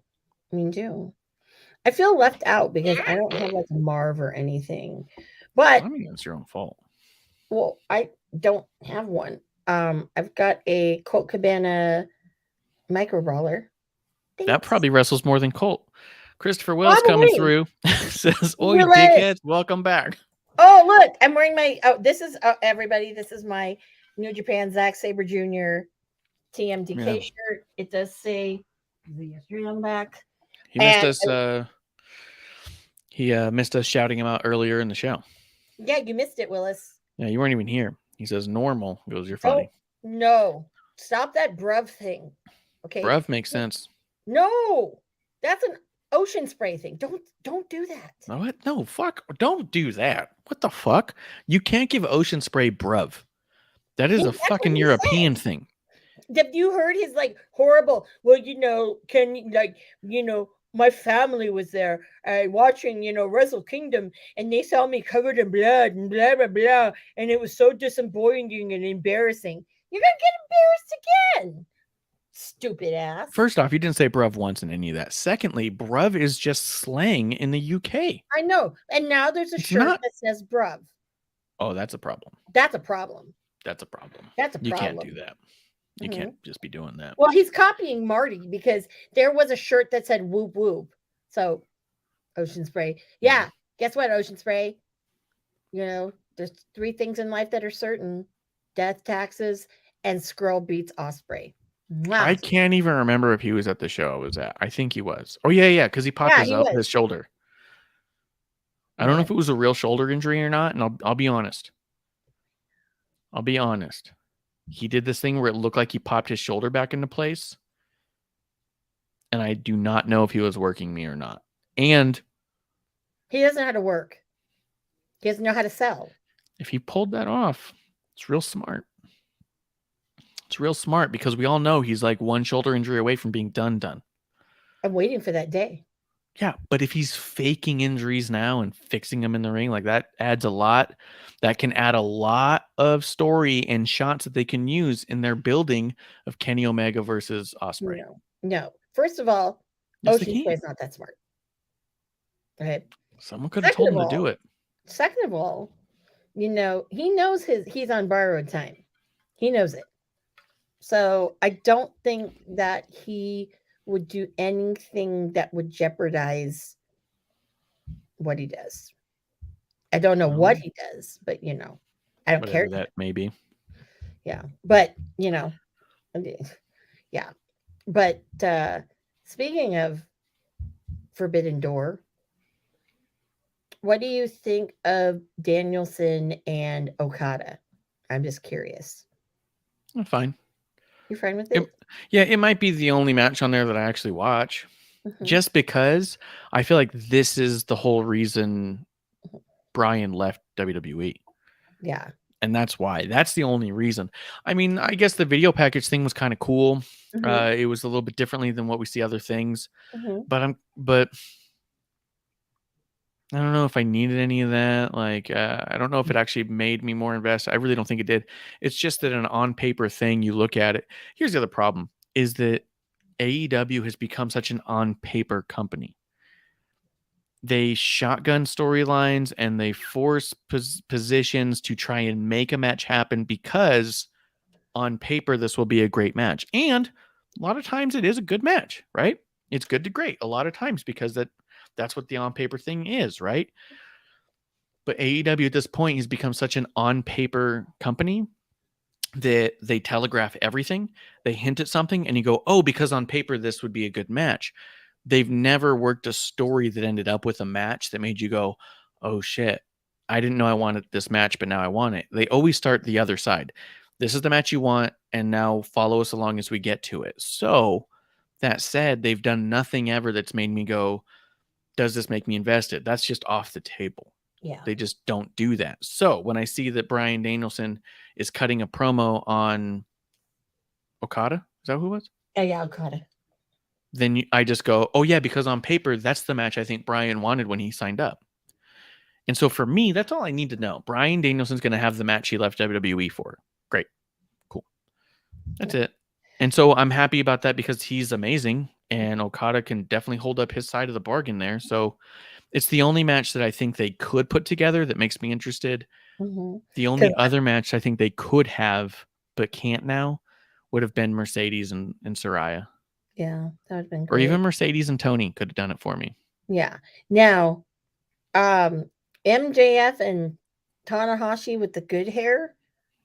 I feel left out because I don't have like a Marv or anything. But I mean, it's your own fault. Well, I don't have one. I've got a Colt Cabana micro brawler. That probably wrestles more than Colt. Christopher Wells coming through says, "Oh, you dickheads, welcome back." Oh, look, I'm wearing my. Oh, this is everybody. This is my New Japan Zack Sabre Jr. TMDK shirt. It does say the history on the back. He missed us. He missed us shouting him out earlier in the show. Yeah, you missed it, Willis. Yeah, you weren't even here. He says normal. He goes, "You're funny." Oh, no, stop that bruv thing. Okay, bruv makes sense. No, that's an ocean spray thing. Don't do that. What? No, fuck. Don't do that. What the fuck? You can't give ocean spray bruv. That is a fucking European thing. Have you heard his like horrible? Well, my family was there watching, Wrestle Kingdom, and they saw me covered in blood and blah blah blah, and it was so disappointing and embarrassing. You're gonna get embarrassed again. Stupid ass. First off, you didn't say bruv once in any of that. Secondly, bruv is just slang in the UK. I know. And now there's a shirt that says bruv. Oh, that's a problem. That's a problem. That's a problem. That's a problem. You can't do that. You can't just be doing that. Well, he's copying Marty because there was a shirt that said whoop whoop. So Ocean Spray. Yeah. Guess what, Ocean Spray? You know, there's 3 things in life that are certain: death, taxes, and Skrull beats Osprey. Wow. I can't even remember if he was at the show I was at. I think he was. Oh, yeah, because he popped his shoulder. I don't know if it was a real shoulder injury or not, and I'll be honest. He did this thing where it looked like he popped his shoulder back into place, and I do not know if he was working me or not. And he doesn't know how to work. He doesn't know how to sell. If he pulled that off, it's real smart. It's real smart because we all know he's like one shoulder injury away from being done. I'm waiting for that day. Yeah, but if he's faking injuries now and fixing them in the ring, like that adds a lot. That can add a lot of story and shots that they can use in their building of Kenny Omega versus Osprey. No. First of all, Ocean Spray is not that smart. Right? Someone could have told him to do it. Second of all, you know, he knows he's on borrowed time. He knows it. So I don't think that he would do anything that would jeopardize what he does. I don't know what he does, but you know, I don't care. That maybe. Yeah. But you know, yeah. But speaking of Forbidden Door, what do you think of Danielson and Okada? I'm just curious. I'm fine. You're fine with it? It might be the only match on there that I actually watch. Just because I feel like this is the whole reason Bryan left WWE. Yeah. And that's why. That's the only reason. I mean, I guess the video package thing was kind of cool. It was a little bit differently than what we see other things. But I don't know if I needed any of that. Like, I don't know if it actually made me more invested. I really don't think it did. It's just that an on-paper thing, you look at it. Here's the other problem, is that AEW has become such an on-paper company. They shotgun storylines and they force positions to try and make a match happen because on paper, this will be a great match. And a lot of times it is a good match, right? It's good to great a lot of times because that's what the on-paper thing is, right? But AEW at this point has become such an on-paper company that they telegraph everything. They hint at something and you go, oh, because on paper this would be a good match. They've never worked a story that ended up with a match that made you go, oh shit, I didn't know I wanted this match, but now I want it. They always start the other side. This is the match you want, and now follow us along as we get to it. So that said, they've done nothing ever that's made me go, does this make me invested? That's just off the table. Yeah. They just don't do that. So when I see that Bryan Danielson is cutting a promo on Okada, is that who it was? Yeah, Okada. Then I just go, oh yeah, because on paper, that's the match I think Bryan wanted when he signed up. And so for me, that's all I need to know. Bryan Danielson's going to have the match he left WWE for. Great. Cool. That's it. And so I'm happy about that because he's amazing and Okada can definitely hold up his side of the bargain there. So it's the only match that I think they could put together that makes me interested. The only other match I think they could have but can't now would have been Mercedes and Saraya. Yeah, that would have been great. Or even Mercedes and Tony could have done it for me. Yeah. Now, MJF and Tanahashi with the good hair.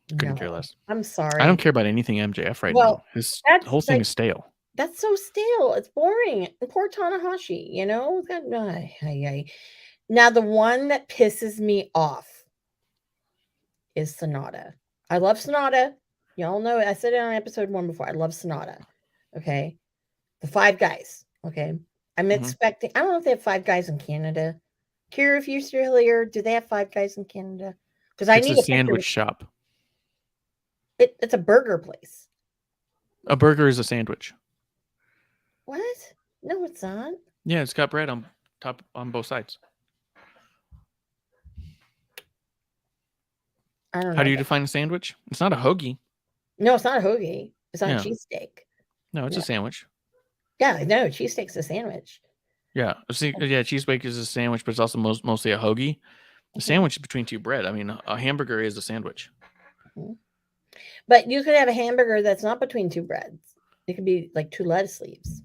Couldn't care less. I'm sorry. I don't care about anything MJF right now. His whole thing is stale. That's so stale. It's boring. And poor Tanahashi, you know? Now, the one that pisses me off is Sonata. I love Sonata. Y'all know it. I said it on episode 1 before. I love Sonata. Okay. The 5 guys. Okay. I'm expecting, I don't know if they have 5 guys in Canada. Kira, if you're still here, do they have 5 guys in Canada? Because I need a sandwich shop. It's a burger place. A burger is a sandwich. What? No, it's not. Yeah, it's got bread on top on both sides. I don't know. How do you define a sandwich? It's not a hoagie. No, it's not a hoagie. It's not a cheesesteak. No, it's a sandwich. Yeah, no, cheesesteak's a sandwich. Yeah. See, cheesesteak is a sandwich, but it's also mostly a hoagie. The sandwich is between 2 bread. I mean, a hamburger is a sandwich. But you could have a hamburger that's not between two breads. It could be like two lettuce leaves.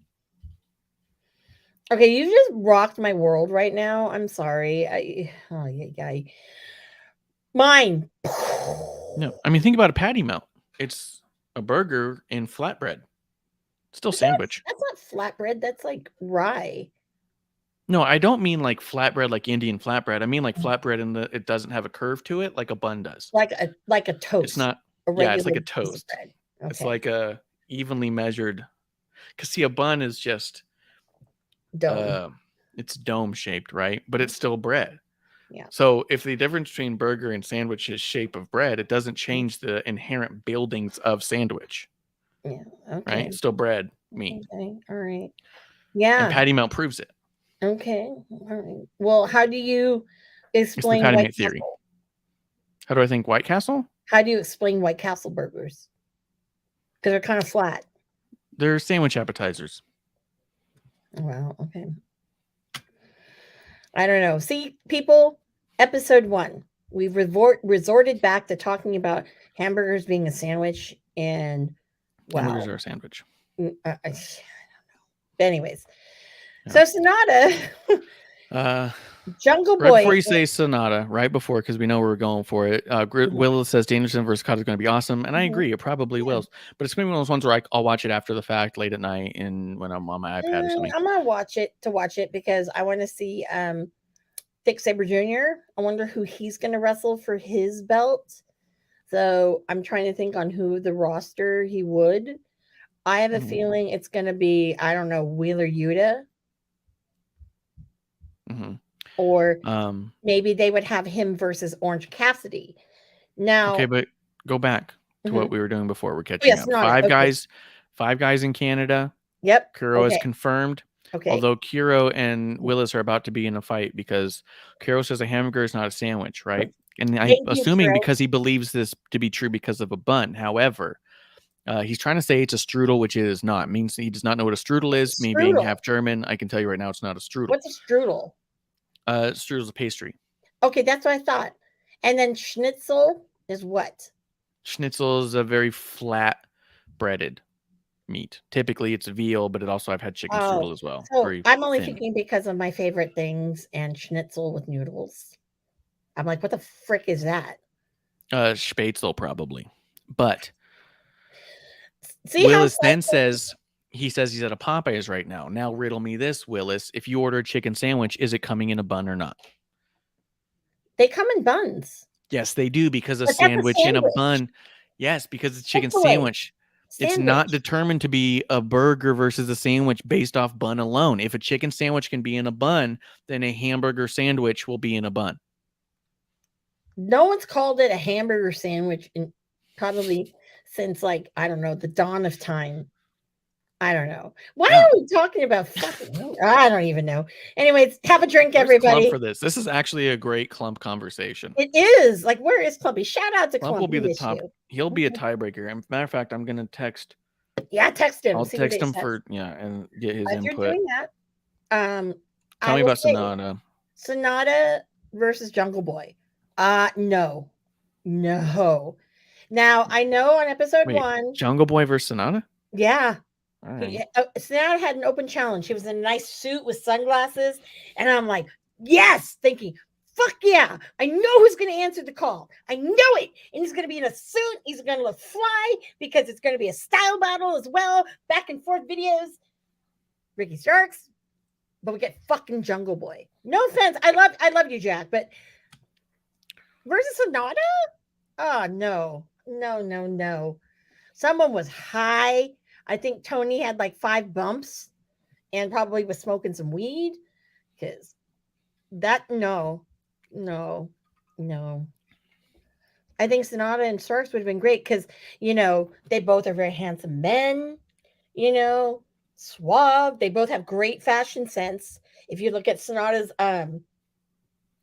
Okay, you just rocked my world right now. I'm sorry. Mine. No, I mean think about a patty melt. It's a burger in flatbread. Still sandwich. That's not flatbread. That's like rye. No, I don't mean like flatbread, like Indian flatbread. I mean like flatbread in it doesn't have a curve to it, like a bun does. Like a toast. It's not. Yeah, it's like a toast. Okay. It's like a evenly measured. Because see, a bun is just dome. It's dome shaped, right? But it's still bread. Yeah. So if the difference between burger and sandwich is shape of bread, it doesn't change the inherent buildings of sandwich. Yeah. Okay. Right? It's still bread, meat. Okay. All right. Yeah. And patty melt proves it. Okay. All right. Well, how do you explain White Castle? theory? How do I think White Castle? How do you explain White Castle burgers? Because they're kind of flat. They're sandwich appetizers. Wow. Okay. I don't know. See, people, episode 1, we've resorted back to talking about hamburgers being a sandwich, and wow. Hamburgers are a sandwich. I don't know. But anyways, so Sonata, Jungle Boy. Right before you say Sonata, right before, because we know we're going for it. Will says Danielson versus Cottage is going to be awesome, and I agree, it probably will. But it's going to be one of those ones where I'll watch it after the fact, late at night, and when I'm on my iPad or something. I'm gonna watch it because I want to see Thick Saber Jr. I wonder who he's going to wrestle for his belt. So I'm trying to think on who the roster he would. I have a feeling it's going to be, I don't know, Wheeler Yuta. Or maybe they would have him versus Orange Cassidy. Now, okay, but go back to what we were doing before. We're catching up. Five guys in Canada. Yep. Kuro is confirmed. Okay. Although Kuro and Willis are about to be in a fight because Kuro says a hamburger is not a sandwich, right? And I'm assuming because he believes this to be true because of a bun. However, he's trying to say it's a strudel, which it is not. It means he does not know what a strudel is. Me being half German, I can tell you right now it's not a strudel. What's a strudel? Strudel is a pastry. Okay, that's what I thought. And then schnitzel is what? Schnitzel is a very flat breaded meat. Typically it's veal, but I've had chicken strudel as well. So I'm only thinking because of my favorite things and schnitzel with noodles. I'm like, what the frick is that? Spätzle probably. But see, Willis then says he's at a Popeyes right now. Now riddle me this, Willis. If you order a chicken sandwich, is it coming in a bun or not? They come in buns. Yes, they do, because a sandwich in a bun. Yes, because it's chicken sandwich. It's not determined to be a burger versus a sandwich based off bun alone. If a chicken sandwich can be in a bun, then a hamburger sandwich will be in a bun. No one's called it a hamburger sandwich in probably since, like, I don't know, the dawn of time. I don't know. Why are we talking about fucking? I don't even know. Anyways, have a drink, everybody. Clump for this. This is actually a great Clump conversation. It is. Like, where is Clumpy? Shout out to Clump. Clump will be the top. He'll be a tiebreaker. And matter of fact, I'm gonna text. Yeah, text him. I'll text him and get his input. You're doing that. Tell me about Sonata. Sonata versus Jungle Boy. No. Now I know on episode 1. Jungle Boy versus Sonata? Yeah. Right. Sonata had an open challenge. He was in a nice suit with sunglasses, and I'm like, yes, thinking, fuck yeah, I know who's going to answer the call. I know it, and he's going to be in a suit. He's going to fly because it's going to be a style battle as well, back and forth videos. Ricky Starks, but we get fucking Jungle Boy. No offense, I love you, Jack, but versus Sonata? Oh no. Someone was high. I think Tony had like 5 bumps and probably was smoking some weed, because no. I think Sonata and Starks would have been great because, they both are very handsome men, suave. They both have great fashion sense. If you look at Sonata's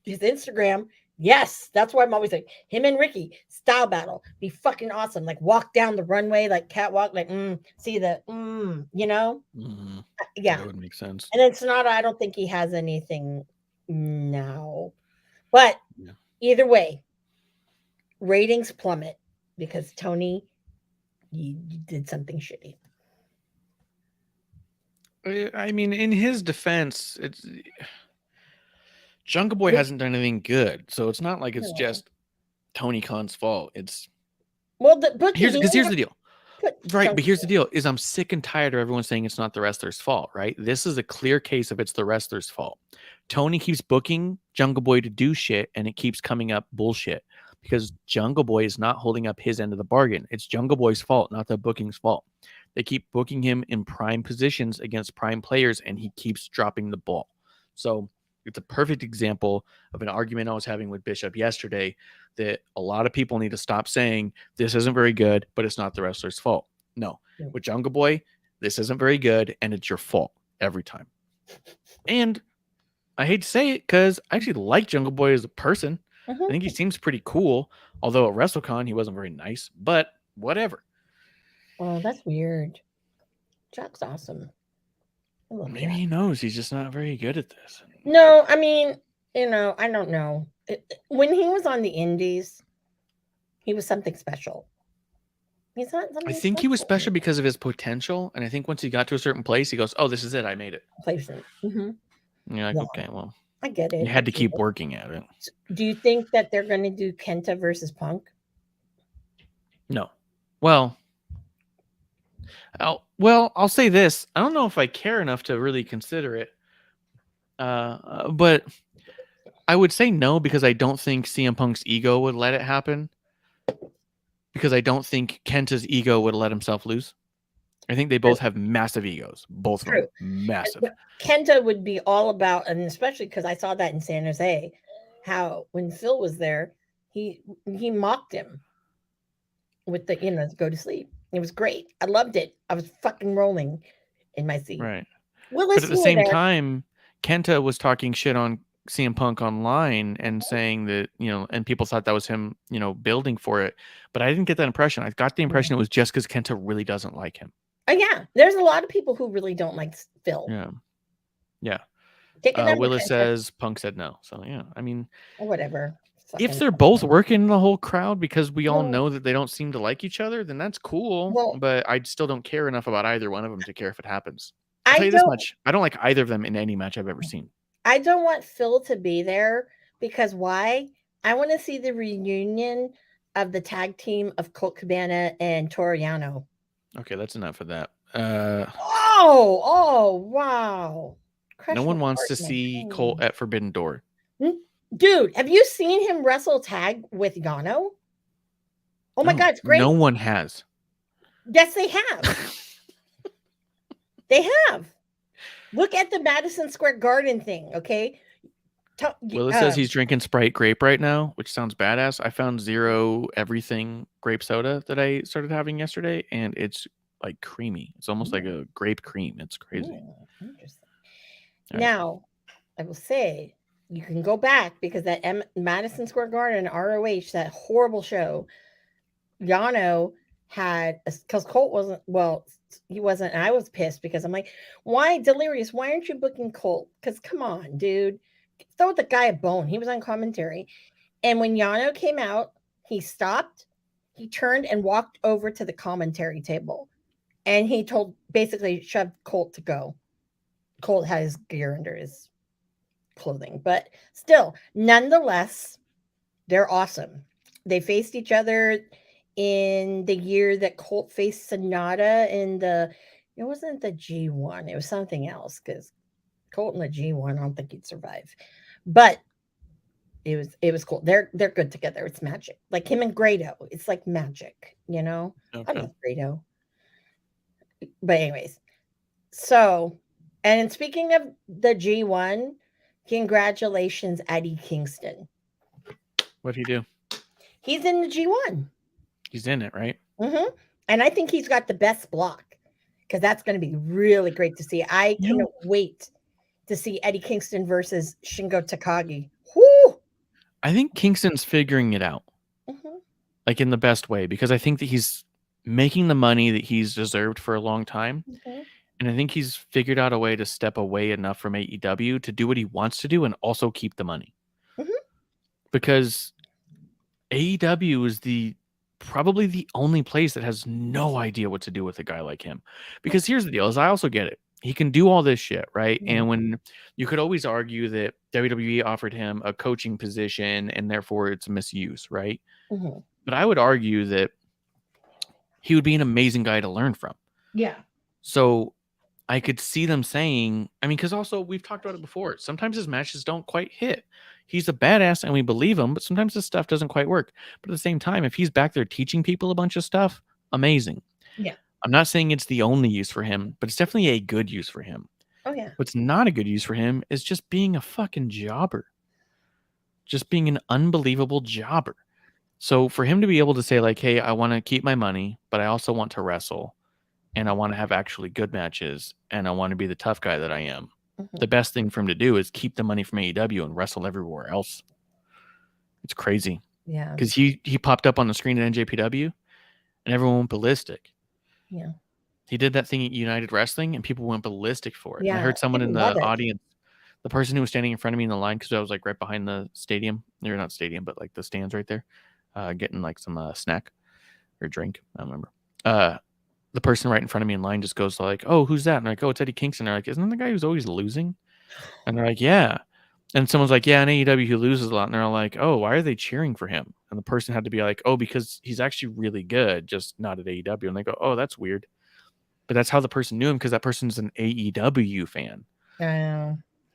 his Instagram, yes, that's why I'm always like, him and Ricky, style battle, be fucking awesome. Like, walk down the runway, like catwalk, like, see the, Mm-hmm. Yeah. That would make sense. And then Sonata, I don't think he has anything now. But either way, ratings plummet. because Tony, you did something shitty. I mean, in his defense, it's Jungle Boy hasn't done anything good, so it's not like it's just Tony Khan's fault. It's the booking. Here's the deal. Right, but here's the deal: is I'm sick and tired of everyone saying it's not the wrestler's fault. Right, this is a clear case of it's the wrestler's fault. Tony keeps booking Jungle Boy to do shit, and it keeps coming up bullshit because Jungle Boy is not holding up his end of the bargain. It's Jungle Boy's fault, not the booking's fault. They keep booking him in prime positions against prime players, and he keeps dropping the ball. So it's a perfect example of an argument I was having with Bishop yesterday that a lot of people need to stop saying this isn't very good, but it's not the wrestler's fault. No, with Jungle Boy, this isn't very good, and it's your fault every time. And I hate to say it because I actually like Jungle Boy as a person. I think he seems pretty cool, although at WrestleCon he wasn't very nice, but whatever. Oh, that's weird. Jack's awesome. Maybe he knows he's just not very good at this. No, I mean, I don't know. When he was on the Indies, he was something special. He's not something I think he was special because of his potential, and I think once he got to a certain place, he goes, "Oh, this is it. I made it." Placement. You're like, okay, well, I get it. You had to keep working at it. Do you think that they're going to do Kenta versus Punk? No. Well, I'll say this. I don't know if I care enough to really consider it. But I would say no because I don't think CM Punk's ego would let it happen. Because I don't think Kenta's ego would let himself lose. I think they both have massive egos. Both of them. Massive. Kenta would be all about, and especially because I saw that in San Jose, how when Phil was there, he mocked him with the, go to sleep. It was great. I loved it. I was fucking rolling in my seat. Right. But at the same time, Kenta was talking shit on CM Punk online and saying that, and people thought that was him, building for it. But I didn't get that impression. I got the impression it was just because Kenta really doesn't like him. Oh, yeah. There's a lot of people who really don't like Phil. Yeah. Yeah. Willis says Punk said no. So, yeah, I mean, whatever. If they're both working the whole crowd because we all know that they don't seem to like each other, then that's cool. But I still don't care enough about either one of them to care if it happens. I'll tell you this much. I don't like either of them in any match I've ever seen. I don't want Phil to be there because why? I want to see the reunion of the tag team of Colt Cabana and Toru Yano. Okay, that's enough of that. Wow. No one wants to see Colt at Forbidden Door. Dude, have you seen him wrestle tag with Yano? Oh my God, it's great. No one has. Yes, they have. They have. Look at the Madison Square Garden thing, okay? Willis says he's drinking Sprite grape right now, which sounds badass. I found Zero Everything grape soda that I started having yesterday, and it's like creamy. It's almost like a grape cream. It's crazy. Interesting. Now, I will say, you can go back because that Madison Square Garden, ROH, that horrible show, Yano had, because Colt wasn't, he wasn't, and I was pissed because I'm like, why, Delirious, why aren't you booking Colt? Because come on, dude, throw the guy a bone. He was on commentary. And when Yano came out, he stopped, he turned and walked over to the commentary table. And he basically shoved Colt to go. Colt had his gear under his clothing, but still, nonetheless, they're awesome. They faced each other in the year that Colt faced Sonata in it wasn't the G1, it was something else because Colt in the G1, I don't think he'd survive, but it was cool. They're good together. It's magic. Like him and Grado, it's like magic, Okay. I love Grado. But anyways, so, and speaking of the G1, congratulations, Eddie Kingston. What'd he do? He's in the G1. He's in it, right? Mm-hmm. And I think he's got the best block because that's going to be really great to see. I cannot wait to see Eddie Kingston versus Shingo Takagi. Whoo! I think Kingston's figuring it out, like in the best way, because I think that he's making the money that he's deserved for a long time. And I think he's figured out a way to step away enough from AEW to do what he wants to do and also keep the money. Because AEW is the probably the only place that has no idea what to do with a guy like him. Because here's the deal, is I also get it. He can do all this shit, right? Mhm. And when you could always argue that WWE offered him a coaching position and therefore it's a misuse, right? Mhm. But I would argue that he would be an amazing guy to learn from. Yeah. So I could see them saying, I mean, because also we've talked about it before. Sometimes his matches don't quite hit. He's a badass and we believe him, but sometimes his stuff doesn't quite work. But at the same time, if he's back there teaching people a bunch of stuff, amazing. Yeah. I'm not saying it's the only use for him, but it's definitely a good use for him. Oh yeah. What's not a good use for him is just being a fucking jobber. Just being an unbelievable jobber. So for him to be able to say, like, hey, I want to keep my money, but I also want to wrestle and I want to have actually good matches and I want to be the tough guy that I am. Mhm. The best thing for him to do is keep the money from AEW and wrestle everywhere else. It's crazy. Yeah. Because he popped up on the screen at NJPW and everyone went ballistic. Yeah. He did that thing at United Wrestling and people went ballistic for it. And I Yeah, heard someone in people the love it. audience, the person who was standing in front of me in the line, because I was like right behind the stadium, or not stadium, but like the stands right there, getting like some snack or drink. I don't remember. The person right in front of me in line just goes like, "Oh, who's that?" And I'm like, "Oh, it's Eddie Kingston." They're like, "Isn't that the guy who's always losing?" And they're like, "Yeah." And someone's like, "Yeah, in AEW he loses a lot." And they're all like, "Oh, why are they cheering for him?" And the person had to be like, "Oh, because he's actually really good, just not at AEW." And they go, "Oh, that's weird." But that's how the person knew him, because that person's an AEW fan.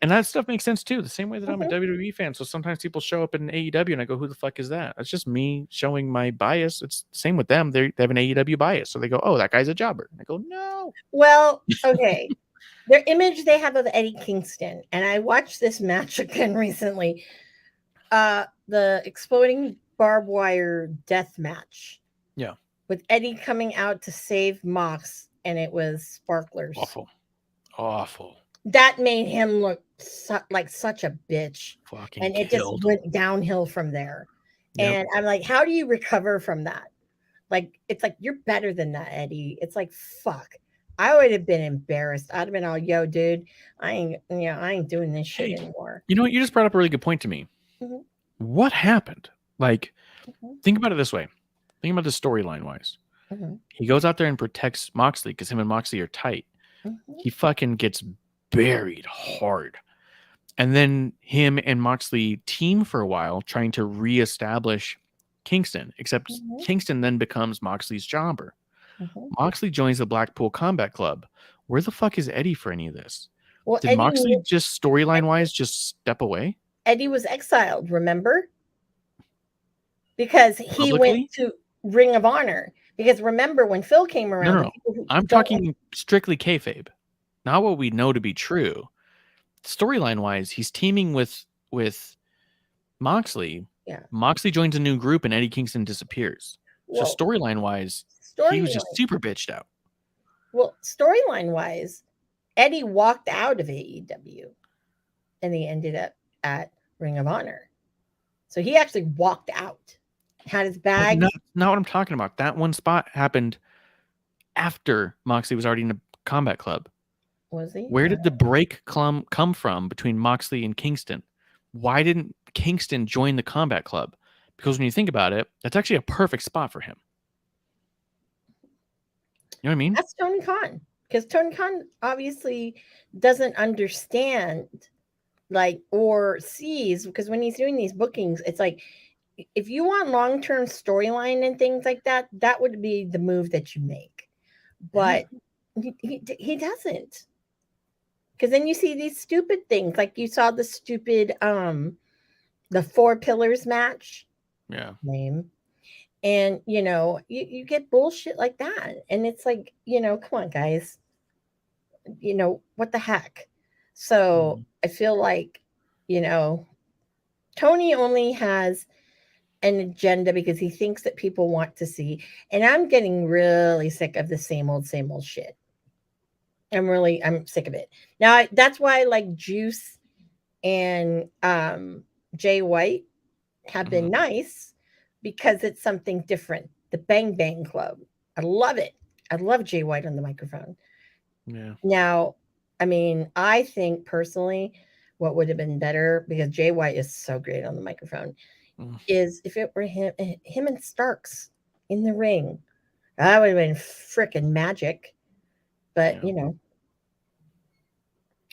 And that stuff makes sense too. The same way that I'm a WWE fan. So sometimes people show up in AEW and I go, who the fuck is that? That's just me showing my bias. It's the same with them. They have an AEW bias. So they go, oh, that guy's a jobber. And I go, no. Well, okay. Their image they have of Eddie Kingston, and I watched this match again recently. The exploding barbed wire death match. Yeah. With Eddie coming out to save Mox, and it was sparklers. Awful. That made him look like such a bitch. Fucking and it killed. just went downhill from there. Yep. And I'm like, how do you recover from that? Like, it's like, you're better than that, Eddie. It's like, fuck. I would have been embarrassed. I'd have been all, yo, dude, I ain't doing this shit anymore. You know what? You just brought up a really good point to me. Mhm. What happened? Like, Mhm. think about it this way. Think about this storyline wise. Mhm. He goes out there and protects Moxley because him and Moxley are tight. Mhm. He fucking gets buried hard. And then him and Moxley team for a while trying to reestablish Kingston, except Kingston then becomes Moxley's jobber. Moxley joins the Blackpool Combat Club. Where the fuck is Eddie for any of this? Well, Did Moxley just storyline wise just step away? Eddie was exiled, remember? Because he went to Ring of Honor. Because remember when Phil came around? No. I'm talking strictly kayfabe, not what we know to be true. Storyline wise, he's teaming with Moxley. Yeah. Moxley joins a new group and Eddie Kingston disappears. So storyline wise, he was just super bitched out. Well, storyline wise, Eddie walked out of AEW and he ended up at Ring of Honor. So he actually walked out, had his bag. Not what I'm talking about. That one spot happened after Moxley was already in the Combat Club. Was he? Where did the break come from between Moxley and Kingston? Why didn't Kingston join the Combat Club? Because when you think about it, that's actually a perfect spot for him. You know what I mean? That's Tony Khan. Because Tony Khan obviously doesn't understand, like, or sees, because when he's doing these bookings, it's like, if you want long-term storyline and things like that, that would be the move that you make. But he doesn't. Because then you see these stupid things, like you saw the stupid the 4 Pillars match. Yeah. Name. And you get bullshit like that. And it's like, come on, guys. What the heck? So I feel like, Tony only has an agenda because he thinks that people want to see. And I'm getting really sick of the same old shit. I'm sick of it. Now, that's why like Juice and Jay White have been nice, because it's something different. The Bang Bang Club. I love it. I love Jay White on the microphone. Yeah. Now, I mean, I think personally what would have been better, because Jay White is so great on the microphone, is if it were him and Starks in the ring. That would have been freaking magic. But,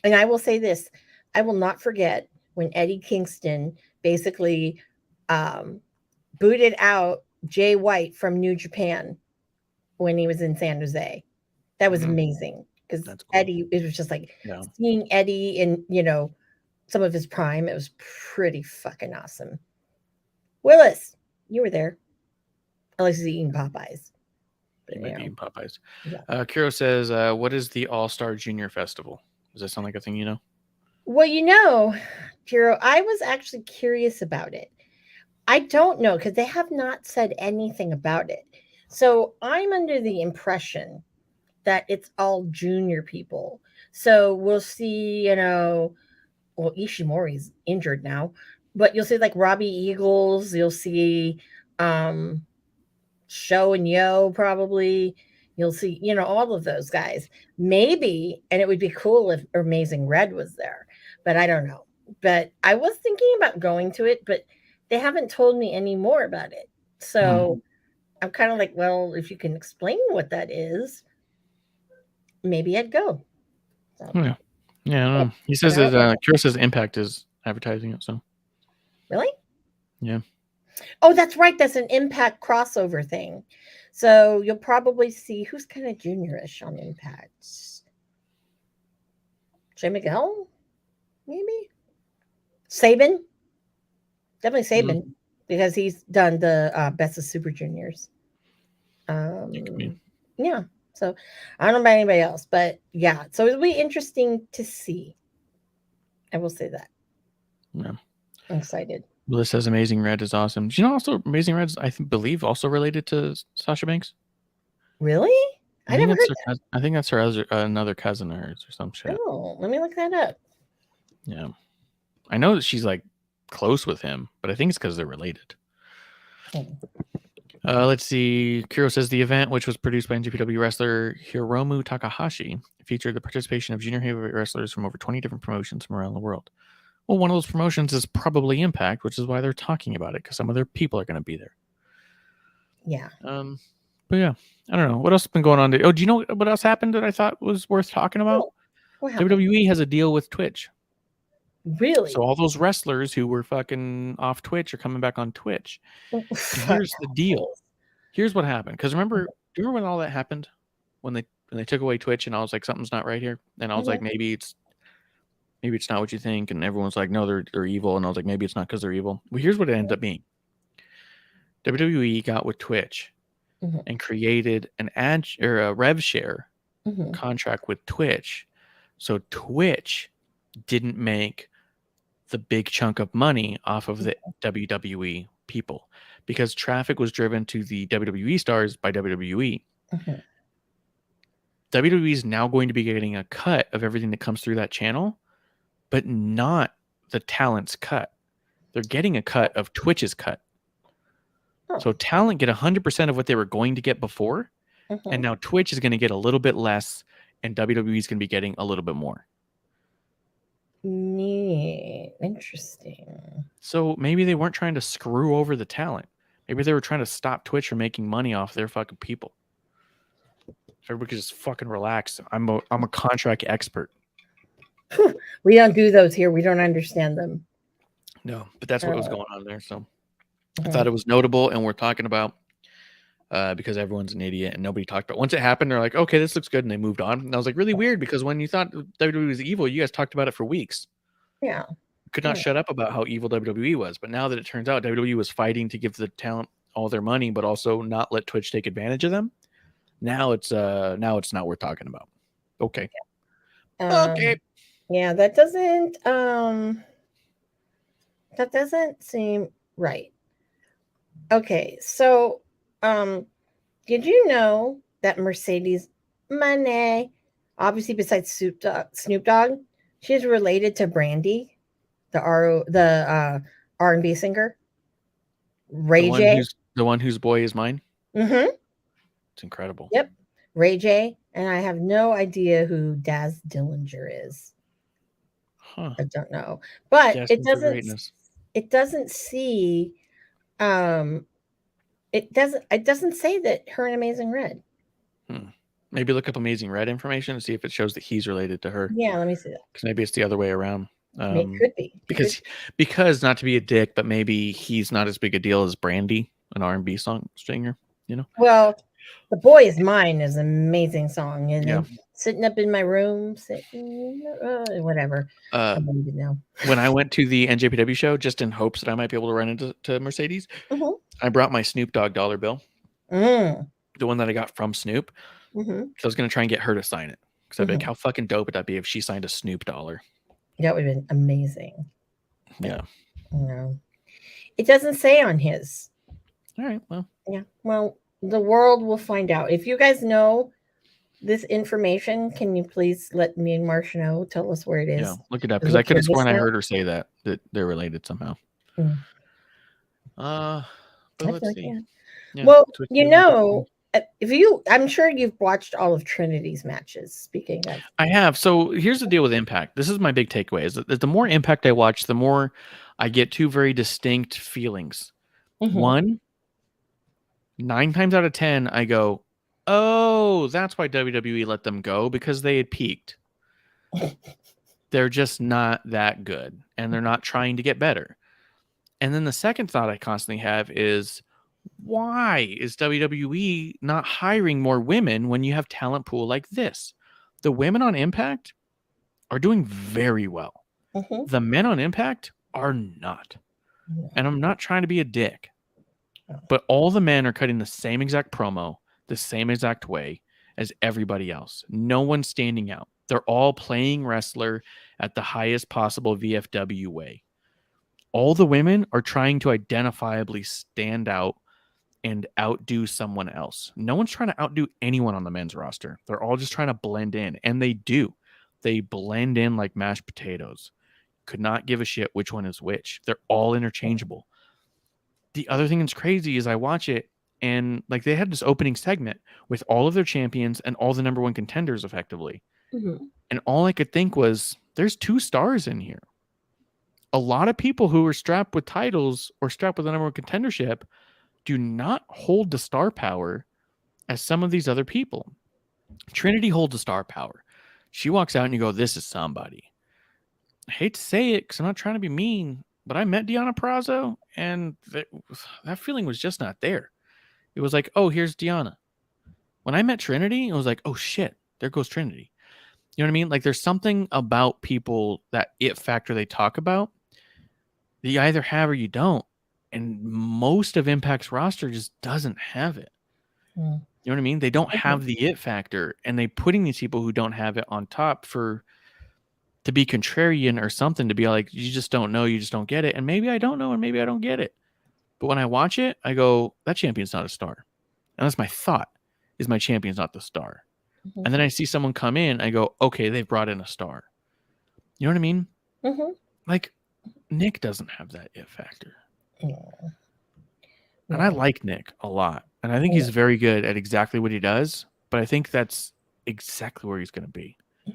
and I will say this, I will not forget when Eddie Kingston basically booted out Jay White from New Japan when he was in San Jose. That was amazing because That's cool. Eddie, it was just like seeing Eddie in, some of his prime. It was pretty fucking awesome. Willis, you were there. Alex is eating Popeyes. You might be eating Popeyes. Yeah. Kiro says, what is the All-Star Junior Festival? Does that sound like a thing you know? Well, Kiro, I was actually curious about it. I don't know because they have not said anything about it. So I'm under the impression that it's all junior people. So we'll see, well, Ishimori's injured now, but you'll see like Robbie Eagles, you'll see Show and Yo probably. You'll see, all of those guys. Maybe, and it would be cool if Amazing Red was there, but I don't know. But I was thinking about going to it, but they haven't told me any more about it. So I'm kind of like, well, if you can explain what that is, maybe I'd go. So, yeah. He says that Kira says Impact is advertising it. So really, yeah. Oh, that's right. That's an Impact crossover thing. So you'll probably see who's kind of juniorish on Impact. Jay Miguel, maybe Sabin. Definitely Sabin because he's done the Best of Super Juniors. Yeah. So I don't know about anybody else, but yeah. So it'll be interesting to see. I will say that. Yeah. I'm excited. Bliss says Amazing Red is awesome. Do you know also Amazing Red's, I believe, also related to Sasha Banks? Really? I never heard that. I think that's her another cousin of hers or some shit. Oh, let me look that up. Yeah. I know that she's like close with him, but I think it's because they're related. Let's see. Kiro says the event, which was produced by NJPW wrestler Hiromu Takahashi, featured the participation of junior heavyweight wrestlers from over 20 different promotions from around the world. Well, one of those promotions is probably Impact, which is why they're talking about it, because some of their people are going to be there. Yeah. But yeah, I don't know. What else has been going on? Do you know what else happened that I thought was worth talking about? WWE has a deal with Twitch. Really? So all those wrestlers who were fucking off Twitch are coming back on Twitch. Here's the deal. Here's what happened. Because do you remember when all that happened? When they took away Twitch and I was like, something's not right here. And I was like, maybe it's not what you think. And everyone's like, no, they're evil. And I was like, maybe it's not because they're evil. Well, here's what it ended up being. WWE got with Twitch and created an ad or a rev share contract with Twitch. So Twitch didn't make the big chunk of money off of the WWE people because traffic was driven to the WWE stars by WWE. WWE is now going to be getting a cut of everything that comes through that channel, but not the talent's cut. They're getting a cut of Twitch's cut. So talent get 100% of what they were going to get before, and now Twitch is going to get a little bit less, and WWE is going to be getting a little bit more. Neat. Interesting. So maybe they weren't trying to screw over the talent. Maybe they were trying to stop Twitch from making money off their fucking people. Everybody could just fucking relax. I'm a contract expert. We don't do those here. We don't understand them. No, but that's what was going on there. So I thought it was notable, and we're talking about because everyone's an idiot and nobody talked about it. Once it happened, they're like, okay, this looks good, and they moved on. And I was like, really weird, because when you thought WWE was evil, you guys talked about it for weeks. Yeah. Could not shut up about how evil WWE was. But now that it turns out WWE was fighting to give the talent all their money, but also not let Twitch take advantage of them, now it's not worth talking about. Okay. Okay. Yeah, that doesn't seem right. Okay, so did you know that Mercedes Moné, obviously besides Snoop Dogg, she's related to Brandy, the R&B singer, Ray J, the one whose boy is mine. It's incredible. Yep, Ray J, and I have no idea who Daz Dillinger is. I don't know, but it doesn't see It doesn't say that her and Amazing Red. Maybe look up Amazing Red information and see if it shows that he's related to her. Yeah, let me see that. Because maybe it's the other way around. It could be. Because not to be a dick, but maybe he's not as big a deal as Brandy, an R&B song singer. Well, "The Boy Is Mine" is an amazing song, and Yeah. then "Sitting Up in My Room," whatever. I don't even know. When I went to the NJPW show, just in hopes that I might be able to run into Mercedes, I brought my Snoop Dogg dollar bill, the one that I got from Snoop. I was going to try and get her to sign it. Because I'd be like, how fucking dope would that be if she signed a Snoop dollar? That would have been amazing. Yeah. No. It doesn't say on his. All right. Well. Yeah. Well, the world will find out. If you guys know this information, can you please let me and Marcia know? Tell us where it is. Yeah, look it up. Because I could have sworn I heard her say that they're related somehow. But let's see. Yeah, well, I'm sure you've watched all of Trinity's matches. Speaking of, I have. So here's the deal with Impact. This is my big takeaway: is that the more Impact I watch, the more I get two very distinct feelings. 1, 9 times out of 10, I go, "Oh, that's why WWE let them go, because they had peaked. They're just not that good, and they're not trying to get better." And then the second thought I constantly have is, why is WWE not hiring more women when you have talent pool like this? The women on Impact are doing very well. The men on Impact are not. And I'm not trying to be a dick, but all the men are cutting the same exact promo, the same exact way as everybody else. No one's standing out. They're all playing wrestler at the highest possible VFW way. All the women are trying to identifiably stand out and outdo someone else. No one's trying to outdo anyone on the men's roster. They're all just trying to blend in, and they do. They blend in like mashed potatoes. Could not give a shit which one is which. They're all interchangeable. The other thing that's crazy is I watch it, and like they had this opening segment with all of their champions and all the number one contenders effectively. And all I could think was, there's 2 stars in here. A lot of people who are strapped with titles or strapped with the number one contendership do not hold the star power as some of these other people. Trinity holds the star power. She walks out and you go, this is somebody. I hate to say it because I'm not trying to be mean, but I met Deonna Purrazzo and that feeling was just not there. It was like, oh, here's Deonna. When I met Trinity, it was like, oh shit, there goes Trinity. You know what I mean? Like there's something about people, that it factor they talk about, that you either have or you don't. And most of Impact's roster just doesn't have it. You know what I mean? They don't have the it factor, and they putting these people who don't have it on top to be contrarian or something, to be like, you just don't know, you just don't get it. And maybe I don't know, and maybe I don't get it. But when I watch it, I go, that champion's not a star. And that's my thought, is my champion's not the star. And then I see someone come in, I go, okay, they've brought in a star. You know what I mean? Like, Nick doesn't have that it factor. And I like Nick a lot. And I think he's very good at exactly what he does. But I think that's exactly where he's going to be. You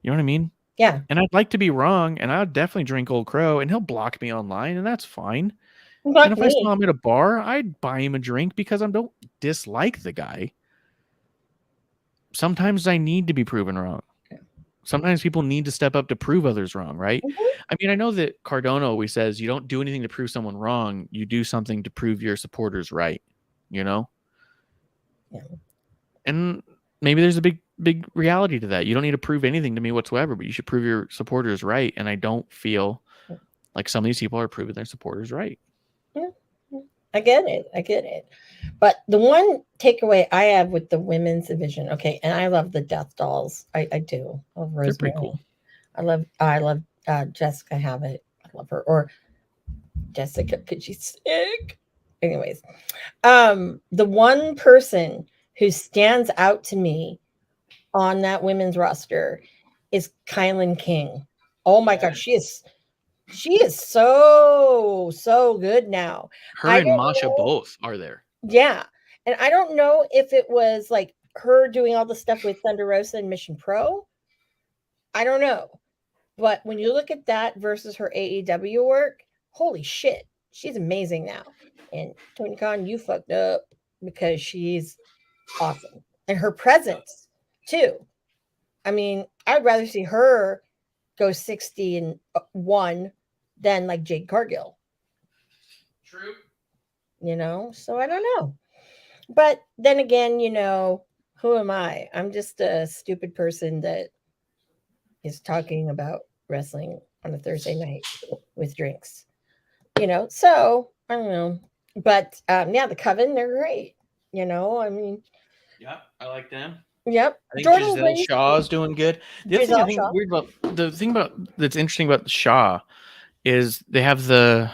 know what I mean? Yeah. And I'd like to be wrong. And I'll definitely drink Old Crow. And he'll block me online. And that's fine. And if I saw him at a bar, I'd buy him a drink because I don't dislike the guy. Sometimes I need to be proven wrong. Sometimes people need to step up to prove others wrong, right? I mean, I know that Cardona always says you don't do anything to prove someone wrong. You do something to prove your supporters right, you know? Yeah. And maybe there's a big reality to that. You don't need to prove anything to me whatsoever, but you should prove your supporters right. And I don't feel like some of these people are proving their supporters right. Yeah. I get it. But the one takeaway I have with the women's division, okay, and I love the Death Dolls. I do. I love Rosemary. They're pretty cool. I love Jessica Habit. I love her. Or Jessica, because she's sick. Anyways, the one person who stands out to me on that women's roster is Kylan King. Oh my God, she is so good now. Her and Masha both are there. Yeah. And I don't know if it was like her doing all the stuff with Thunder Rosa and Mission Pro. I don't know. But when you look at that versus her AEW work, holy shit. she's amazing now. And Tony Khan, you fucked up because she's awesome. And her presence too. I mean, I'd rather see her go 60-1 than like Jade Cargill. True. You know, so I don't know. But then again, you know, who am I? I'm just a stupid person that is talking about wrestling on a Thursday night with drinks. You know, so I don't know. But yeah, the Coven, they're great. You know, I mean, Yeah, I like them. yep. I think Jordan Giselle Grace, Shaw's doing good. The other thing I Giselle think Shaw. weird about that's interesting about Shaw is they have the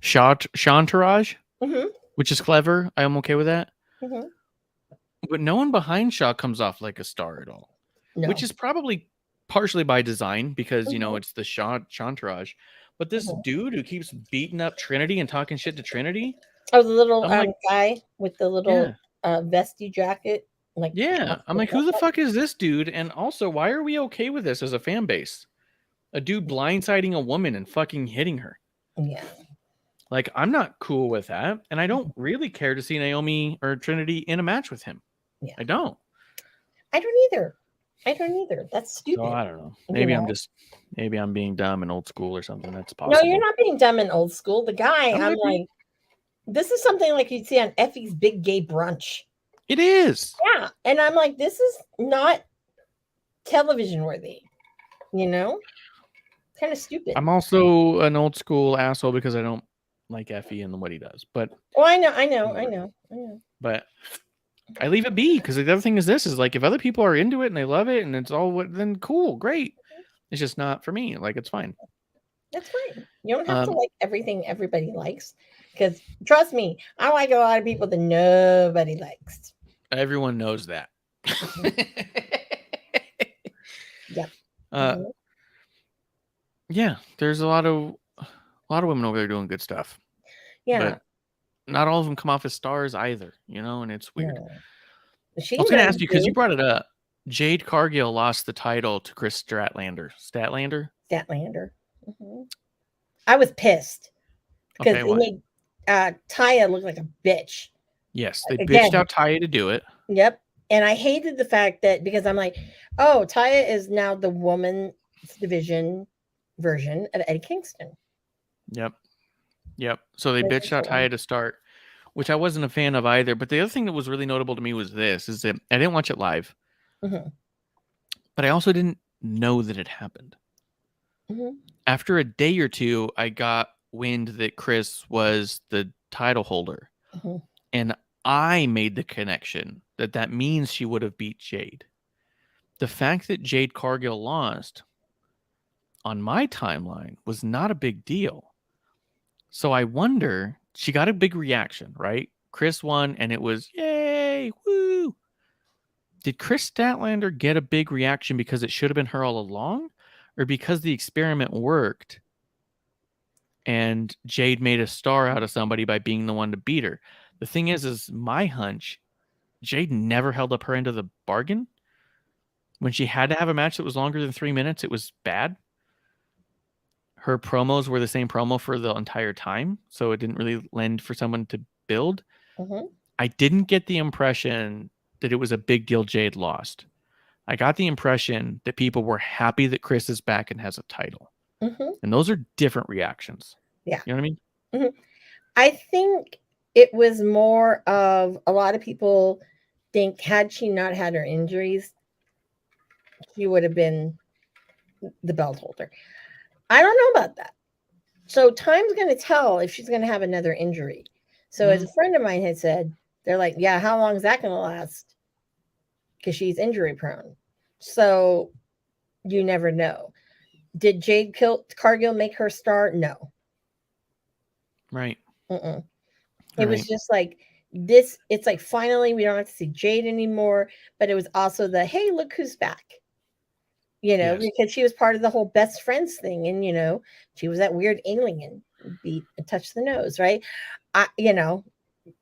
Shawntourage, Mm-hmm, which is clever. I'm okay with that. mm-hmm. But no one behind Shaw comes off like a star at all, No. which is probably partially by design because you know Mhm. it's the Shawntourage. But this Mhm. dude who keeps beating up Trinity and talking shit to Trinity, Oh, the little I'm like, guy with the little vesty jacket. Like, yeah, I'm like, who the fuck is this dude? And also, why are we okay with this as a fan base? A dude blindsiding a woman and fucking hitting her. Yeah. Like, I'm not cool with that. And I don't really care to see Naomi or Trinity in a match with him. Yeah. I don't. I don't either. That's stupid. So I don't know. You know? Maybe I'm being dumb and old school or something. That's No, possible. you're not being dumb and old school. The guy, I I'm might be. like, this is something like you'd see on Effie's Big Gay Brunch. It is. Yeah. And I'm like, this is not television worthy. You know? Kind of stupid. I'm also an old school asshole because I don't like Effie and what he does. But oh, I know. But I leave it be because the other thing is this is like if other people are into it and they love it and it's all what then cool, great. It's just not for me. Like it's fine. That's fine. You don't have to like everything everybody likes. Because trust me, I like a lot of people that nobody likes. Everyone knows that. Yep. Yeah, there's a lot of women over there doing good stuff. Yeah. But not all of them come off as stars either, you know, and it's weird. No. I was going to ask you because you brought it up. Jade Cargill lost the title to Chris Statlander. Mm-hmm. I was pissed because they made Taya look like a bitch. Yes, they bitched out Taya to do it. Yep. And I hated the fact that because I'm like, oh, Taya is now the woman's division version of Eddie Kingston. Yep. So they bitched out Taya to start, which I wasn't a fan of either. But the other thing that was really notable to me was this, is that I didn't watch it live. Mm-hmm. But I also didn't know that it happened. Mm-hmm. After a day or two, I got wind that Chris was the title holder. Mm-hmm. And I made the connection that means she would have beat Jade. The fact that Jade Cargill lost on my timeline was not a big deal. So I wonder, she got a big reaction, right? Chris won and it was, yay, woo. Did Chris Statlander get a big reaction because it should have been her all along? Or because the experiment worked and Jade made a star out of somebody by being the one to beat her? The thing is my hunch, Jade never held up her end of the bargain. When she had to have a match that was longer than 3 minutes, it was bad. Her promos were the same promo for the entire time, so it didn't really lend for someone to build. Mm-hmm. I didn't get the impression that it was a big deal Jade lost. I got the impression that people were happy that Chris is back and has a title. Mm-hmm. And those are different reactions. Yeah. You know what I mean? Mm-hmm. I think it was more of a lot of people think had she not had her injuries, she would have been the belt holder. I don't know about that. So time's going to tell if she's going to have another injury. So as a friend of mine had said, they're like, yeah, how long is that going to last? Because she's injury prone. So you never know. Did Jade Cargill make her star? No. Right. It was just like this. It's like finally we don't have to see Jade anymore. But it was also the, hey, look who's back. You know, because she was part of the whole best friends thing. And, you know, she was that weird alien, beat and touch the nose, right?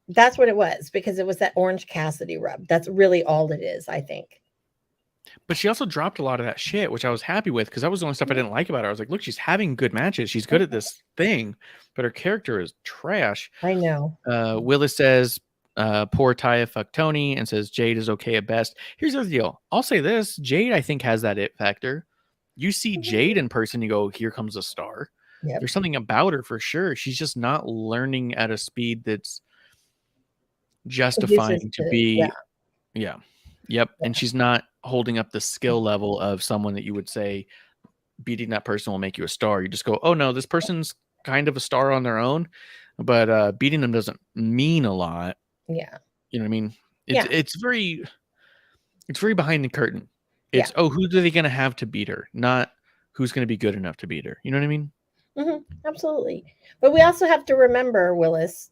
That's what it was, because it was that Orange Cassidy rub. That's really all it is, I think. But she also dropped a lot of that shit, which I was happy with because that was the only stuff I didn't like about her. I was like, look, she's having good matches. She's good at this thing, but her character is trash. I know. Willis says, poor Taya, fuck Tony, and says Jade is okay at best. Here's the deal. I'll say this. Jade, I think, has that it factor. You see Jade in person, you go, here comes a star. Yep. There's something about her for sure. She's just not learning at a speed that's justifying to be. Yeah. Yep. And she's not holding up the skill level of someone that you would say beating that person will make you a star. You just go, oh no, this person's kind of a star on their own, but beating them doesn't mean a lot. Yeah. You know what I mean? It's very behind the curtain. It's who are they going to have to beat her, not who's going to be good enough to beat her. You know what I mean? Mm-hmm. Absolutely. But we also have to remember, Willis.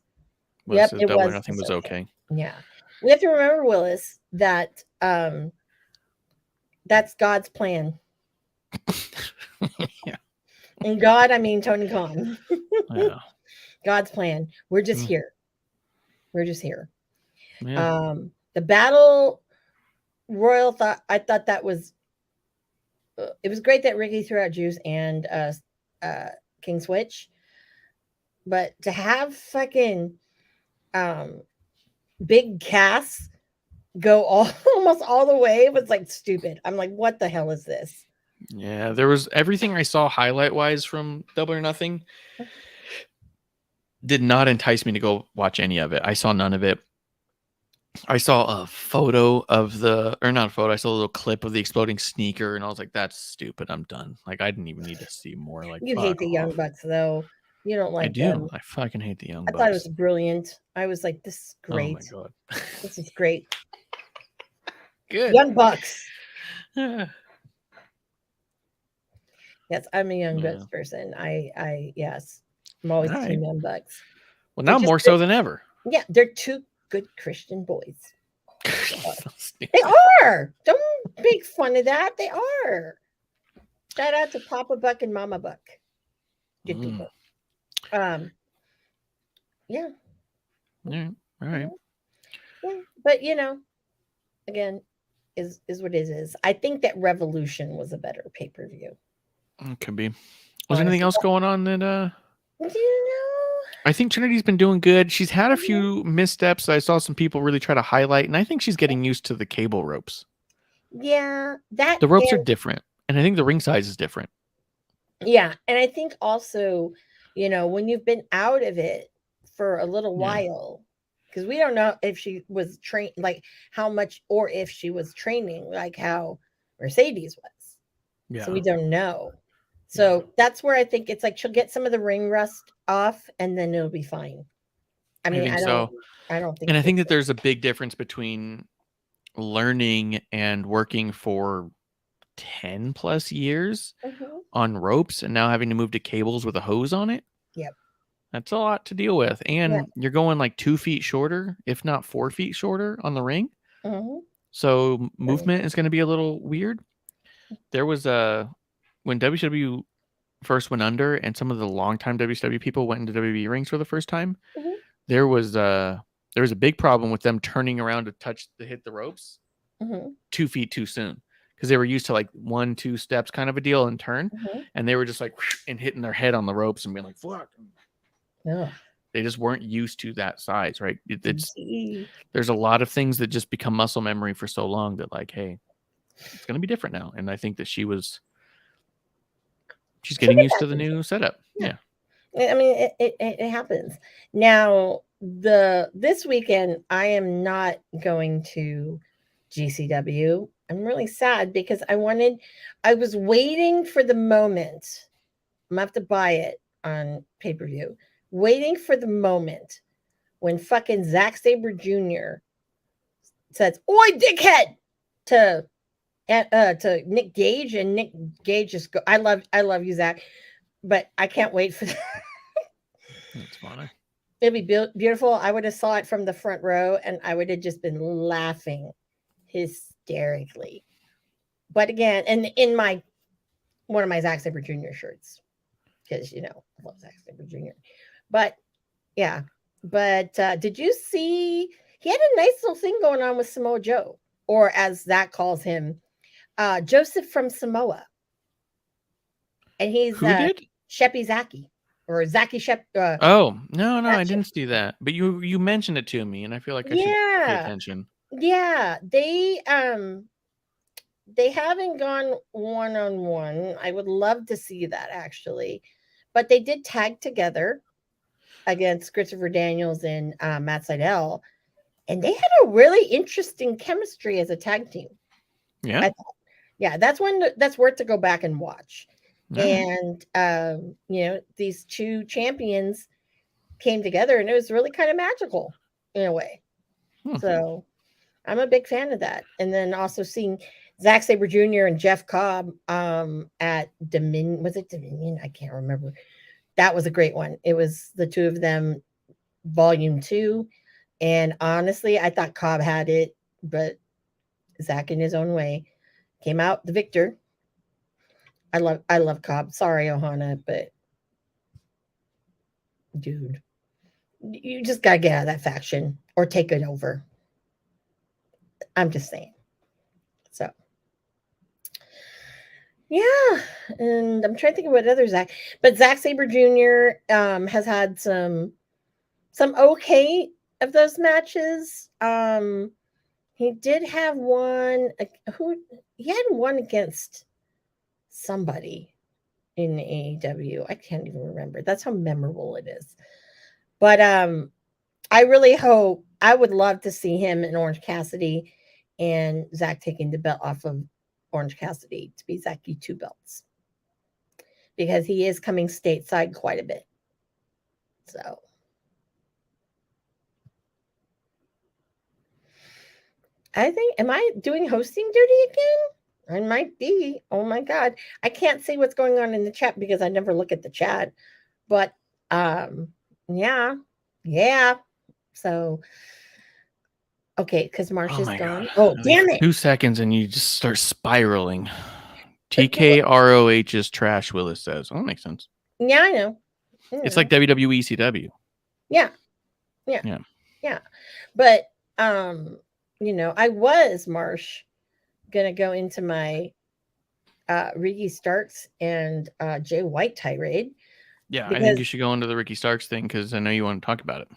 Yep, it was. Nothing was okay. Yeah. We have to remember, Willis, that that's God's plan. Yeah. And God, I mean Tony Khan. Yeah. God's plan. We're just here. We're just here. Yeah. The battle royal I thought that was it was great that Ricky threw out Juice and King Switch. But to have fucking Big Cass go almost all the way was like stupid. I'm like, what the hell is this? Yeah, there was everything I saw highlight wise from Double or Nothing did not entice me to go watch any of it. I saw none of it. I saw a photo of not a photo. I saw a little clip of the exploding sneaker, and I was like, "That's stupid. I'm done." Like, I didn't even need to see more. Like, you hate the Young Bucks, though. You don't like. I do. Them. I fucking hate the Young Bucks. I thought it was brilliant. I was like, "This is great. Oh my god, this is great." Good Young Bucks. Yes, I'm a Young Bucks person. Yes, I'm always Team Young Bucks. Well, now more so than ever. Yeah, they're two good Christian boys. They are. Don't make fun of that. They are. Shout out to Papa Buck and Mama Buck. Good people. Yeah. Yeah. All right. Yeah, but again, is what it is. I think that Revolution was a better pay-per-view. It could be. Was anything else going on that I think Trinity's been doing good. She's had a few missteps that I saw some people really try to highlight, and I think she's getting used to the cable ropes. Yeah, the ropes are different, and I think the ring size is different. Yeah, and I think also, when you've been out of it for a little while, because we don't know if she was trained, like how much, or if she was training like how Mercedes was. Yeah. So we don't know. So that's where I think it's like she'll get some of the ring rust off, and then it'll be fine. I mean, I don't think. And I think that there's a big difference between learning and working for 10 plus years on ropes and now having to move to cables with a hose on it. Yep. That's a lot to deal with. And you're going like 2 feet shorter, if not 4 feet shorter on the ring. So movement is going to be a little weird. There was when WCW first went under and some of the longtime WCW people went into WWE rings for the first time, there was a big problem with them turning around to hit the ropes 2 feet too soon, because they were used to like 1-2 steps kind of a deal and turn, and they were just like and hitting their head on the ropes and being like, fuck. They just weren't used to that size, right? There's a lot of things that just become muscle memory for so long that like, hey, it's going to be different now. And I think that she's getting used to the new setup. Yeah. I mean, it happens. Now, this weekend, I am not going to GCW. I'm really sad because I was waiting for the moment. I'm going to have to buy it on pay-per-view. Waiting for the moment when fucking Zack Sabre Jr. says, "Oi, dickhead," to Nick Gage, and Nick Gage just go, I love you, Zach, but I can't wait for that. That's funny. It'd be beautiful. I would have saw it from the front row, and I would have just been laughing hysterically. But again, and in one of my Zack Sabre Jr. shirts, because I love Zack Sabre Jr. But yeah, did you see he had a nice little thing going on with Samoa Joe, or as Zach calls him, Joseph from Samoa, and he's Who did? Sheppy Zaki or Zaki Shep. Oh no, I didn't see that. But you mentioned it to me, and I feel like I should pay attention. Yeah, they haven't gone one-on-one. I would love to see that actually, but they did tag together against Christopher Daniels and Matt Sydal, and they had a really interesting chemistry as a tag team. Yeah, I thought. Yeah, that's worth to go back and watch. And these two champions came together, and it was really kind of magical in a way. So I'm a big fan of that. And then also seeing Zack Sabre Jr. and Jeff Cobb at Dominion. Was it Dominion? I can't remember. That was a great one. It was the two of them, volume 2. And honestly, I thought Cobb had it, but Zach in his own way came out the victor. I love Cobb. Sorry, Ohana, but dude, you just gotta get out of that faction or take it over. I'm just saying. So yeah, and I'm trying to think of what other Zach, but Zack Sabre Jr. Has had some okay of those matches. He did have one. He had one against somebody in AEW. I can't even remember. That's how memorable it is. But I really hope. I would love to see him in Orange Cassidy and Zach taking the belt off of Orange Cassidy to be Zachy 2 belts, because he is coming stateside quite a bit. So I think, am I doing hosting duty again? I might be. Oh my God. I can't see what's going on in the chat because I never look at the chat. But yeah. So okay, because Marsha's gone. God. Oh, damn it. 2 seconds and you just start spiraling. TKROH is trash, Willis says. Oh, that makes sense. Yeah, I know. It's like WWE ECW. Yeah. But I was, Marsh, gonna go into my Ricky Starks and Jay White tirade. Yeah, I think you should go into the Ricky Starks thing because I know you want to talk about it.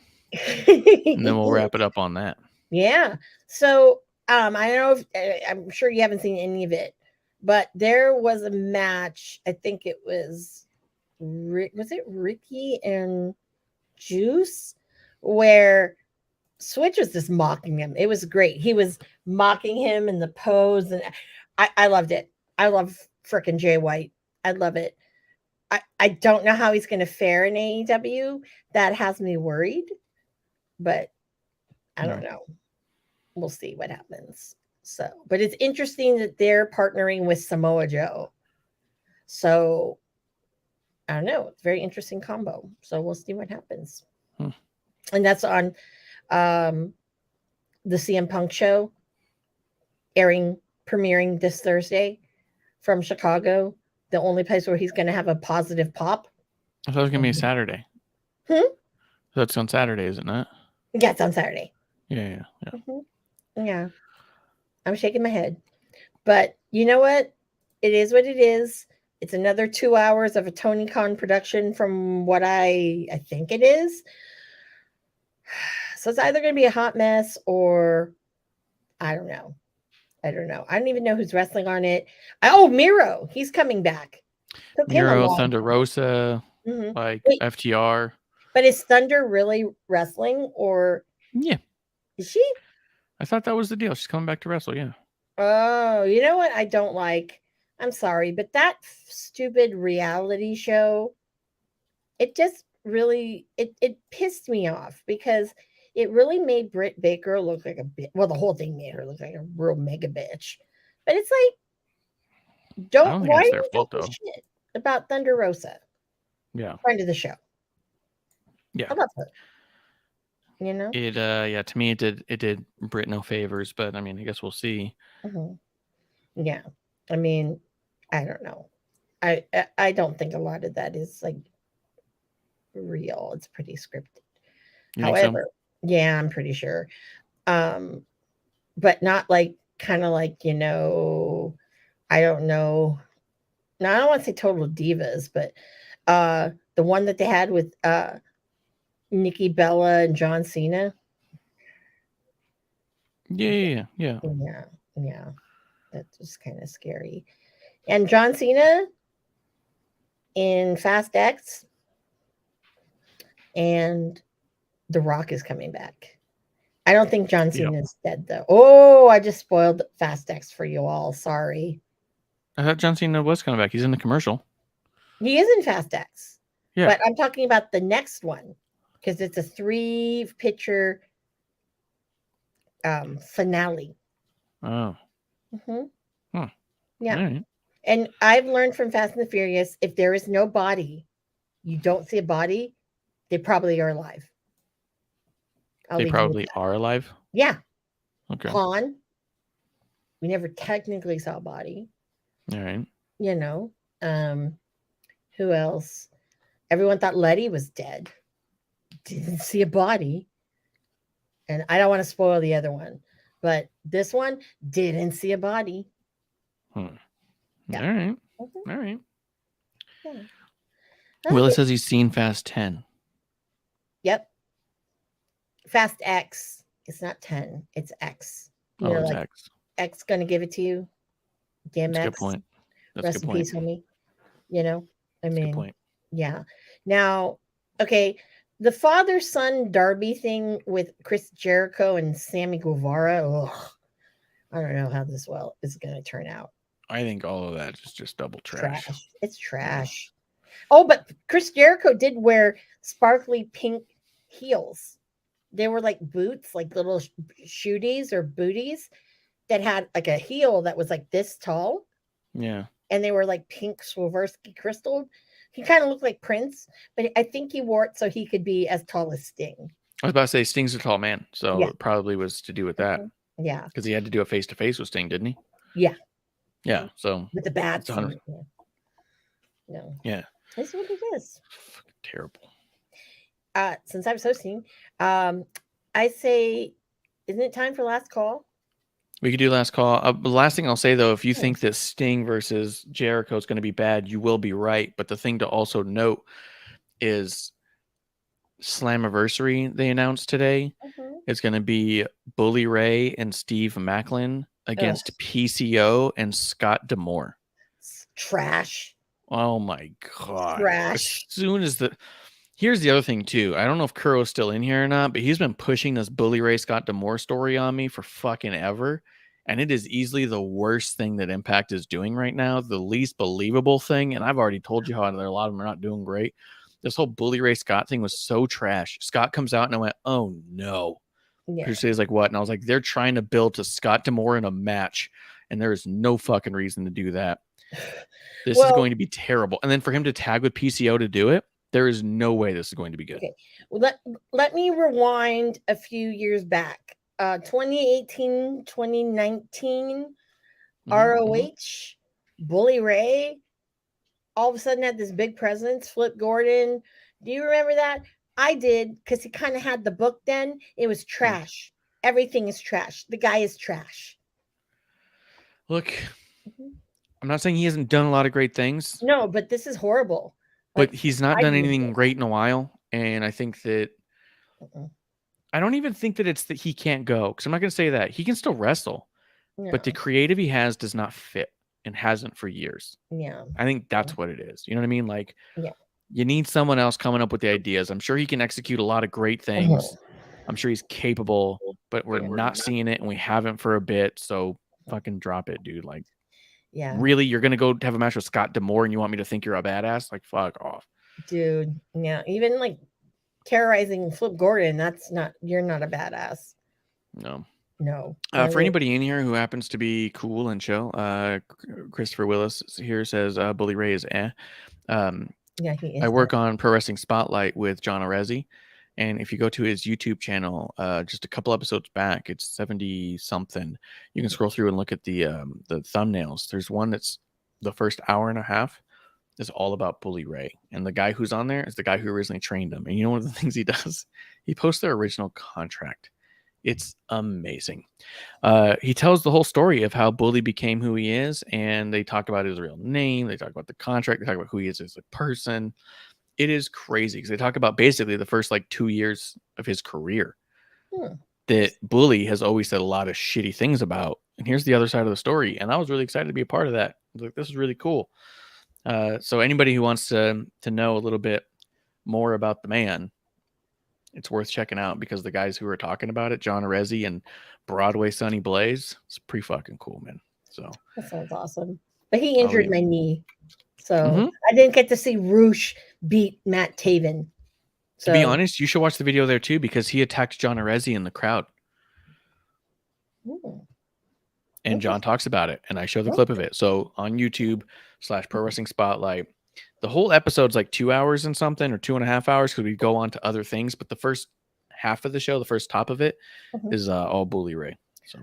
And then we'll wrap it up on that. Yeah. So I don't know if I'm sure you haven't seen any of it, but there was a match. I think it was it Ricky and Juice, where Switch was just mocking him. It was great. He was mocking him in the pose, and I loved it. I love frickin' Jay White. I love it. I don't know how he's going to fare in AEW. That has me worried, but I don't know. We'll see what happens. So, but it's interesting that they're partnering with Samoa Joe. So, I don't know. It's a very interesting combo. So we'll see what happens. And that's on the CM Punk show, premiering this Thursday from Chicago. The only place where he's going to have a positive pop. I thought it was going to be a Saturday. That's on Saturday, is it not? Yeah, it's on Saturday. Yeah. Yeah. I'm shaking my head. But you know what? It is what it is. It's another 2 hours of a Tony Khan production from what I think it is. So it's either going to be a hot mess or I don't know. I don't even know who's wrestling on it. Miro. He's coming back. Miro, Thunder Rosa, FTR. But is Thunder really wrestling or? Yeah. Is she? I thought that was the deal. She's coming back to wrestle, yeah. Oh, you know what I don't like? I'm sorry, but that stupid reality show, it just really, it pissed me off because it really made Britt Baker look like a bitch. Well, the whole thing made her look like a real mega bitch. But it's like, why are you talking shit about Thunder Rosa? Yeah. Friend of the show. Yeah. How about her? You know? To me it did Britt no favors, but I mean, I guess we'll see. Yeah. I mean, I don't know. I don't think a lot of that is like real. It's pretty scripted. However, yeah, I'm pretty sure. But not like kind of like, I don't know. Now I don't want to say Total Divas, but the one that they had with Nikki Bella and John Cena. Yeah. Yeah. That was kind of scary. And John Cena in Fast X, and The Rock is coming back. I don't think John Cena is dead though. Oh, I just spoiled Fast X for you all. Sorry. I thought John Cena was coming back. He's in the commercial. He is in Fast X. Yeah. But I'm talking about the next one because it's a 3-picture finale. Oh. Mm-hmm. Huh. Yeah. Right. And I've learned from Fast and the Furious, if there is no body, you don't see a body, they probably are alive. They probably are alive? Yeah. Okay. Han, we never technically saw a body. All right. You know, who else? Everyone thought Letty was dead. Didn't see a body. And I don't want to spoil the other one, but this one didn't see a body. Yeah. All right. Mm-hmm. All right. Yeah. Willis says he's seen Fast 10. Yep. Fast X. It's not 10. It's X. It's like, X. X gonna give it to you. Damn X. That's a good point. That's Rest a good in peace, homie. You know, I mean, good point. Yeah. Now, okay, the father-son derby thing with Chris Jericho and Sammy Guevara. Ugh, I don't know how this is going to turn out. I think all of that is just double trash. It's trash. Yeah. Oh, but Chris Jericho did wear sparkly pink heels. They were like boots, like little shooties or booties that had like a heel that was like this tall. Yeah. And they were like pink Swarovski crystal. He kind of looked like Prince, but I think he wore it so he could be as tall as Sting. I was about to say Sting's a tall man, so it probably was to do with that. Yeah. Because he had to do a face-to-face with Sting, didn't he? Yeah. Yeah, so. With the bats. No. Yeah. This is what it is. Fucking terrible. Since I was hosting, I say, isn't it time for last call? We could do last call. The last thing I'll say, though, if you think that Sting versus Jericho is going to be bad, you will be right. But the thing to also note is Slammiversary they announced today. It's going to be Bully Ray and Steve Macklin against PCO and Scott D'Amore. Trash. Oh, my God. Trash. As soon as Here's the other thing, too. I don't know if Kuro's still in here or not, but he's been pushing this Bully Ray Scott D'Amore story on me for fucking ever. And it is easily the worst thing that Impact is doing right now, the least believable thing. And I've already told you how a lot of them are not doing great. This whole Bully Ray Scott thing was so trash. Scott comes out and I went, oh, no. Yeah. Crusades like what? And I was like, they're trying to build to Scott D'Amore in a match. And there is no fucking reason to do that. This is going to be terrible. And then for him to tag with PCO to do it, there is no way this is going to be good. Okay. Well, let me rewind a few years back. 2018, 2019, ROH, Bully Ray, all of a sudden had this big presence, Flip Gordon. Do you remember that? I did, because he kind of had the book then. It was trash. Everything is trash. The guy is trash. Look, I'm not saying he hasn't done a lot of great things. No, but this is horrible. But he's not done anything great in a while. And I think that I don't even think that it's that he can't go, because I'm not going to say that. He can still wrestle. No. But the creative he has does not fit and hasn't for years. Yeah. I think that's what it is. You know what I mean? Like, you need someone else coming up with the ideas. I'm sure he can execute a lot of great things. I'm sure he's capable, but we're not seeing it, and we haven't for a bit. So fucking drop it, dude. Like, really, you're gonna go have a match with Scott D'Amore, and you want me to think you're a badass? Like, fuck off, dude. Yeah, even like terrorizing Flip Gordon. You're not a badass. No. For anybody in here who happens to be cool and chill, Christopher Willis here says Bully Ray is he is. I work on Pro Wrestling Spotlight with John Arezzi, and if you go to his YouTube channel, just a couple episodes back, it's 70 something. You can scroll through and look at the thumbnails. There's one that's the first hour and a half is all about Bully Ray, and the guy who's on there is the guy who originally trained him. And you know one of the things he does? He posts their original contract. It's amazing. He tells the whole story of how Bully became who he is, and they talk about his real name. They talk about the contract. They talk about who he is as a person. It is crazy because they talk about basically the first like 2 years of his career that Bully has always said a lot of shitty things about. And here's the other side of the story. And I was really excited to be a part of that. I was like, this is really cool. So anybody who wants to know a little bit more about the man, it's worth checking out because the guys who are talking about it, John Arezzi and Broadway Sonny Blaze, it's pretty fucking cool, man. So that sounds awesome. But he injured my knee, so Mhm. I didn't get to see Roosh beat Matt Taven. To be honest, you should watch the video there too because he attacked John Arezzi in the crowd. And John talks about it, and I show the clip of it. So on YouTube/Pro Wrestling Spotlight, the whole episode's like 2 hours and something, or 2.5 hours, because we go on to other things. But the first half of the show, the first top of it, is all Bully Ray. So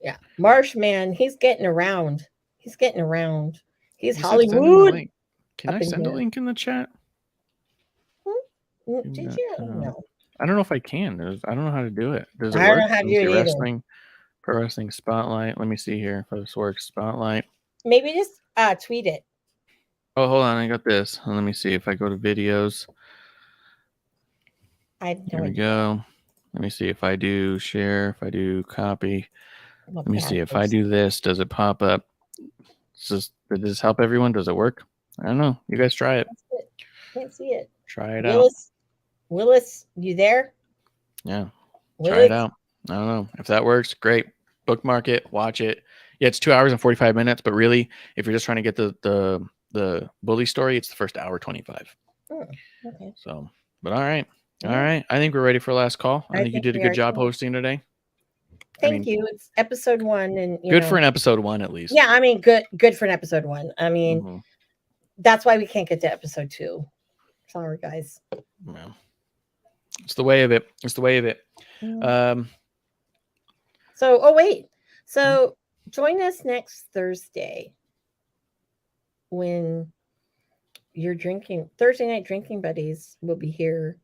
yeah, Marsh man, he's getting around. He's getting around. He's he Hollywood. Can I send a link in the chat? Did you? No. I don't know if I can. I don't know how to do it. Does it work? I don't know how to do it either. Pro Wrestling Spotlight. Let me see here if this works. Spotlight. Maybe just tweet it. Oh, hold on. I got this. Let me see if I go to videos. Here we go. Let me see if I do share, if I do copy. Let me see if I do this. Does it pop up? Did this help everyone? Does it work? I don't know. You guys try it. Can't see it. Try it out. Willis, you there? Yeah. Try it out. I don't know. If that works, great. Bookmark it. Watch it. Yeah, it's 2 hours and 45 minutes. But really, if you're just trying to get the Bully story, it's the first hour 25. Okay. So, but all right. All right. I think we're ready for last call. I think you did a good job hosting today. Thank you. It's episode 1, and good for an episode 1 at least. Yeah, I mean, good for an episode 1. I mean, that's why we can't get to episode 2. Sorry, guys. Well, it's the way of it. It's the way of it. So join us next Thursday when you're drinking. Thursday night drinking buddies will be here.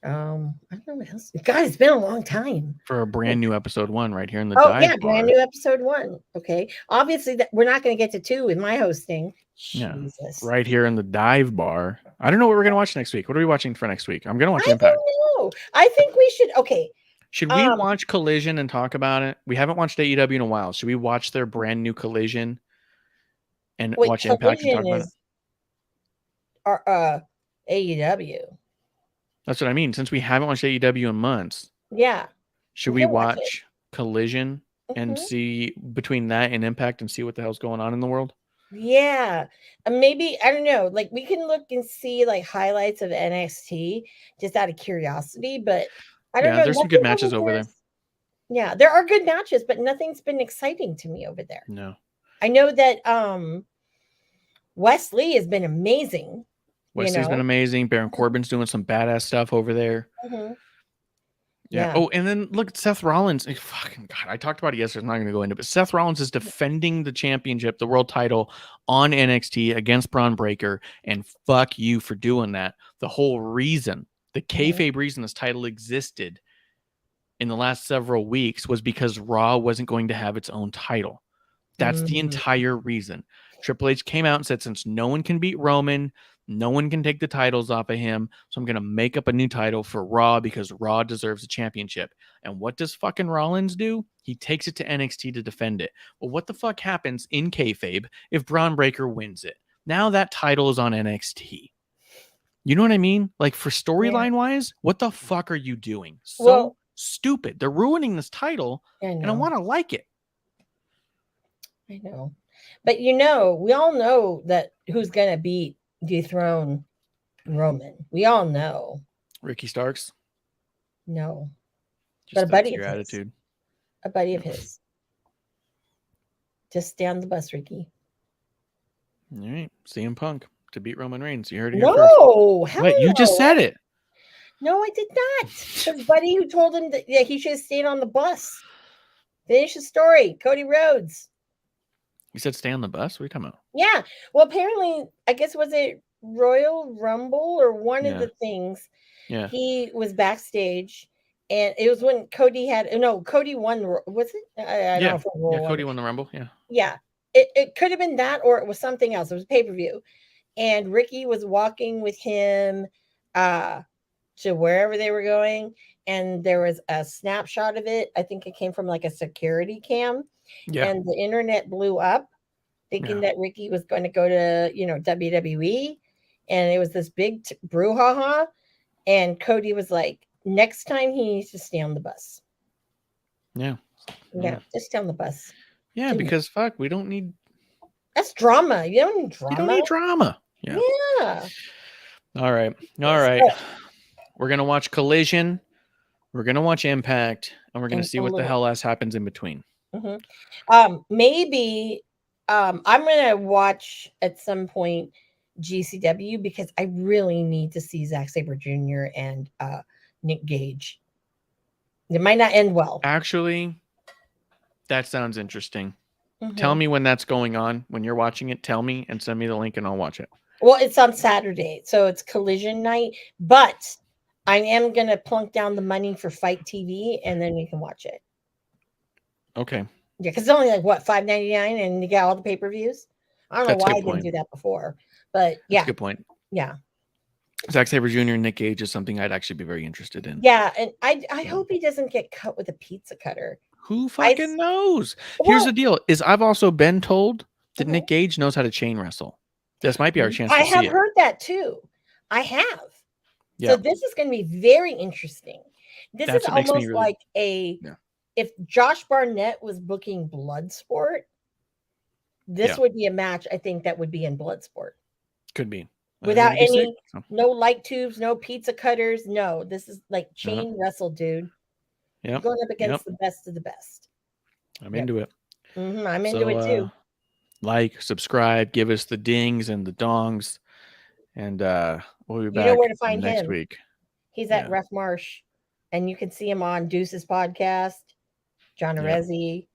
I don't know what else. God, it's been a long time for a brand new episode 1 right here in the dive bar. Brand new episode 1. Okay, obviously we're not going to get to 2 with my hosting. Yeah, Jesus. Right here in the dive bar. I don't know what we're going to watch next week. What are we watching for next week? I'm going to watch Impact. I don't know. I think we should. Okay. Should we watch Collision and talk about it? We haven't watched AEW in a while. Should we watch their brand new Collision and watch Impact and talk about it? AEW. That's what I mean. Since we haven't watched AEW in months. Yeah. Should we watch Collision and see between that and Impact and see what the hell's going on in the world? Yeah. Maybe, I don't know. Like, we can look and see like highlights of NXT just out of curiosity, but I don't know. There's some good matches over there. Yeah, there are good matches, but nothing's been exciting to me over there. No. I know that Wesley has been amazing. Wesley's been amazing. Baron Corbin's doing some badass stuff over there. Yeah. Oh, and then look at Seth Rollins. Fucking God, I talked about it yesterday. I'm not going to go into it, but Seth Rollins is defending the championship, the world title on NXT against Braun Breaker. And fuck you for doing that. The whole reason, the kayfabe reason this title existed in the last several weeks was because Raw wasn't going to have its own title. That's the entire reason. Triple H came out and said, since no one can beat Roman, no one can take the titles off of him, so I'm going to make up a new title for Raw because Raw deserves a championship. And what does fucking Rollins do? He takes it to NXT to defend it. Well, what the fuck happens in kayfabe if Braun Breaker wins it? Now that title is on NXT. You know what I mean? Like, for storyline-wise, what the fuck are you doing? So stupid. They're ruining this title, and I want to like it. I know. But, we all know that who's going to dethrone Roman. We all know. Ricky Starks? No. Just but a buddy of his. Attitude. A buddy of his. Just stay on the bus, Ricky. All right. CM Punk to beat Roman Reigns. You heard it here first. Wait, you just said it. No, I did not. His buddy who told him that he should have stayed on the bus. Finish the story. Cody Rhodes. You said stay on the bus? What are you talking about? Yeah. Well, apparently, I guess, was it Royal Rumble or one of the things? Yeah. He was backstage And it was when Cody won. Was it? I don't know if it was Cody won the Rumble. Yeah. It could have been that, or it was something else. It was pay-per-view. And Ricky was walking with him to wherever they were going. And there was a snapshot of it. I think it came from like a security cam. Yeah. And the internet blew up thinking that Ricky was going to go to, WWE. And it was this big brouhaha. And Cody was like, next time he needs to stay on the bus. Yeah. Just stay on the bus. Yeah, because fuck, we don't need. That's drama. You don't need drama. You don't need drama. Yeah. All right. We're going to watch Collision. We're going to watch Impact. And we're going to see what the hell else happens in between. Mm-hmm. Maybe I'm going to watch at some point GCW because I really need to see Zack Sabre Jr. and Nick Gage. It might not end well. Actually, that sounds interesting. Mm-hmm. Tell me when that's going on. When you're watching it, tell me and send me the link and I'll watch it. Well, it's on Saturday, so it's Collision night. But I am going to plunk down the money for Fight TV, and then we can watch it. Okay. Yeah, because it's only like, what, $5.99, and you got all the pay-per-views? I don't know why I didn't do that before. But, yeah. That's a good point. Yeah. Zack Sabre Jr. and Nick Gage is something I'd actually be very interested in. Yeah, and I hope he doesn't get cut with a pizza cutter. Who fucking knows? Here's the deal: is I've also been told that Nick Gage knows how to chain wrestle. This might be our chance. I have heard that too. I have. Yeah. So this is going to be very interesting. This is almost like if Josh Barnett was booking Bloodsport, this would be a match. I think that would be in Bloodsport. Could be. Without no light tubes, no pizza cutters. No, this is like chain wrestle, dude. Yeah, going up against the best of the best. I'm into it. Mm-hmm. I'm into it too. Like, subscribe, give us the dings and the dongs, and we'll be back. You know where to find next him. Week. He's at Ref Marsh, and you can see him on Deuce's podcast. John Arezzi,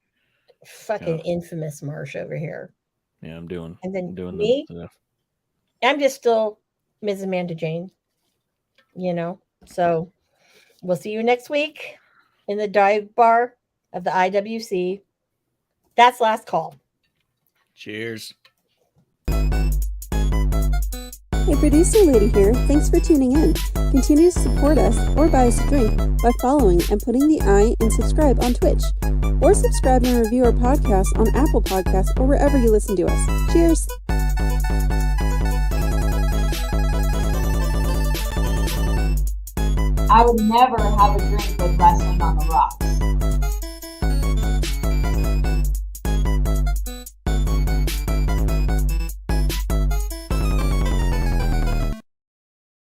fucking infamous Marsh over here. Yeah, I'm doing. And then I'm doing me. The stuff. I'm just still Ms. Amanda Jane, So we'll see you next week in the dive bar of the IWC. That's last call. Cheers. Hey, producer lady here. Thanks for tuning in. Continue to support us or buy us a drink by following and putting the I in subscribe on Twitch. Or subscribe and review our podcast on Apple Podcasts or wherever you listen to us. Cheers. I would never have a drink with wrestling on the rocks.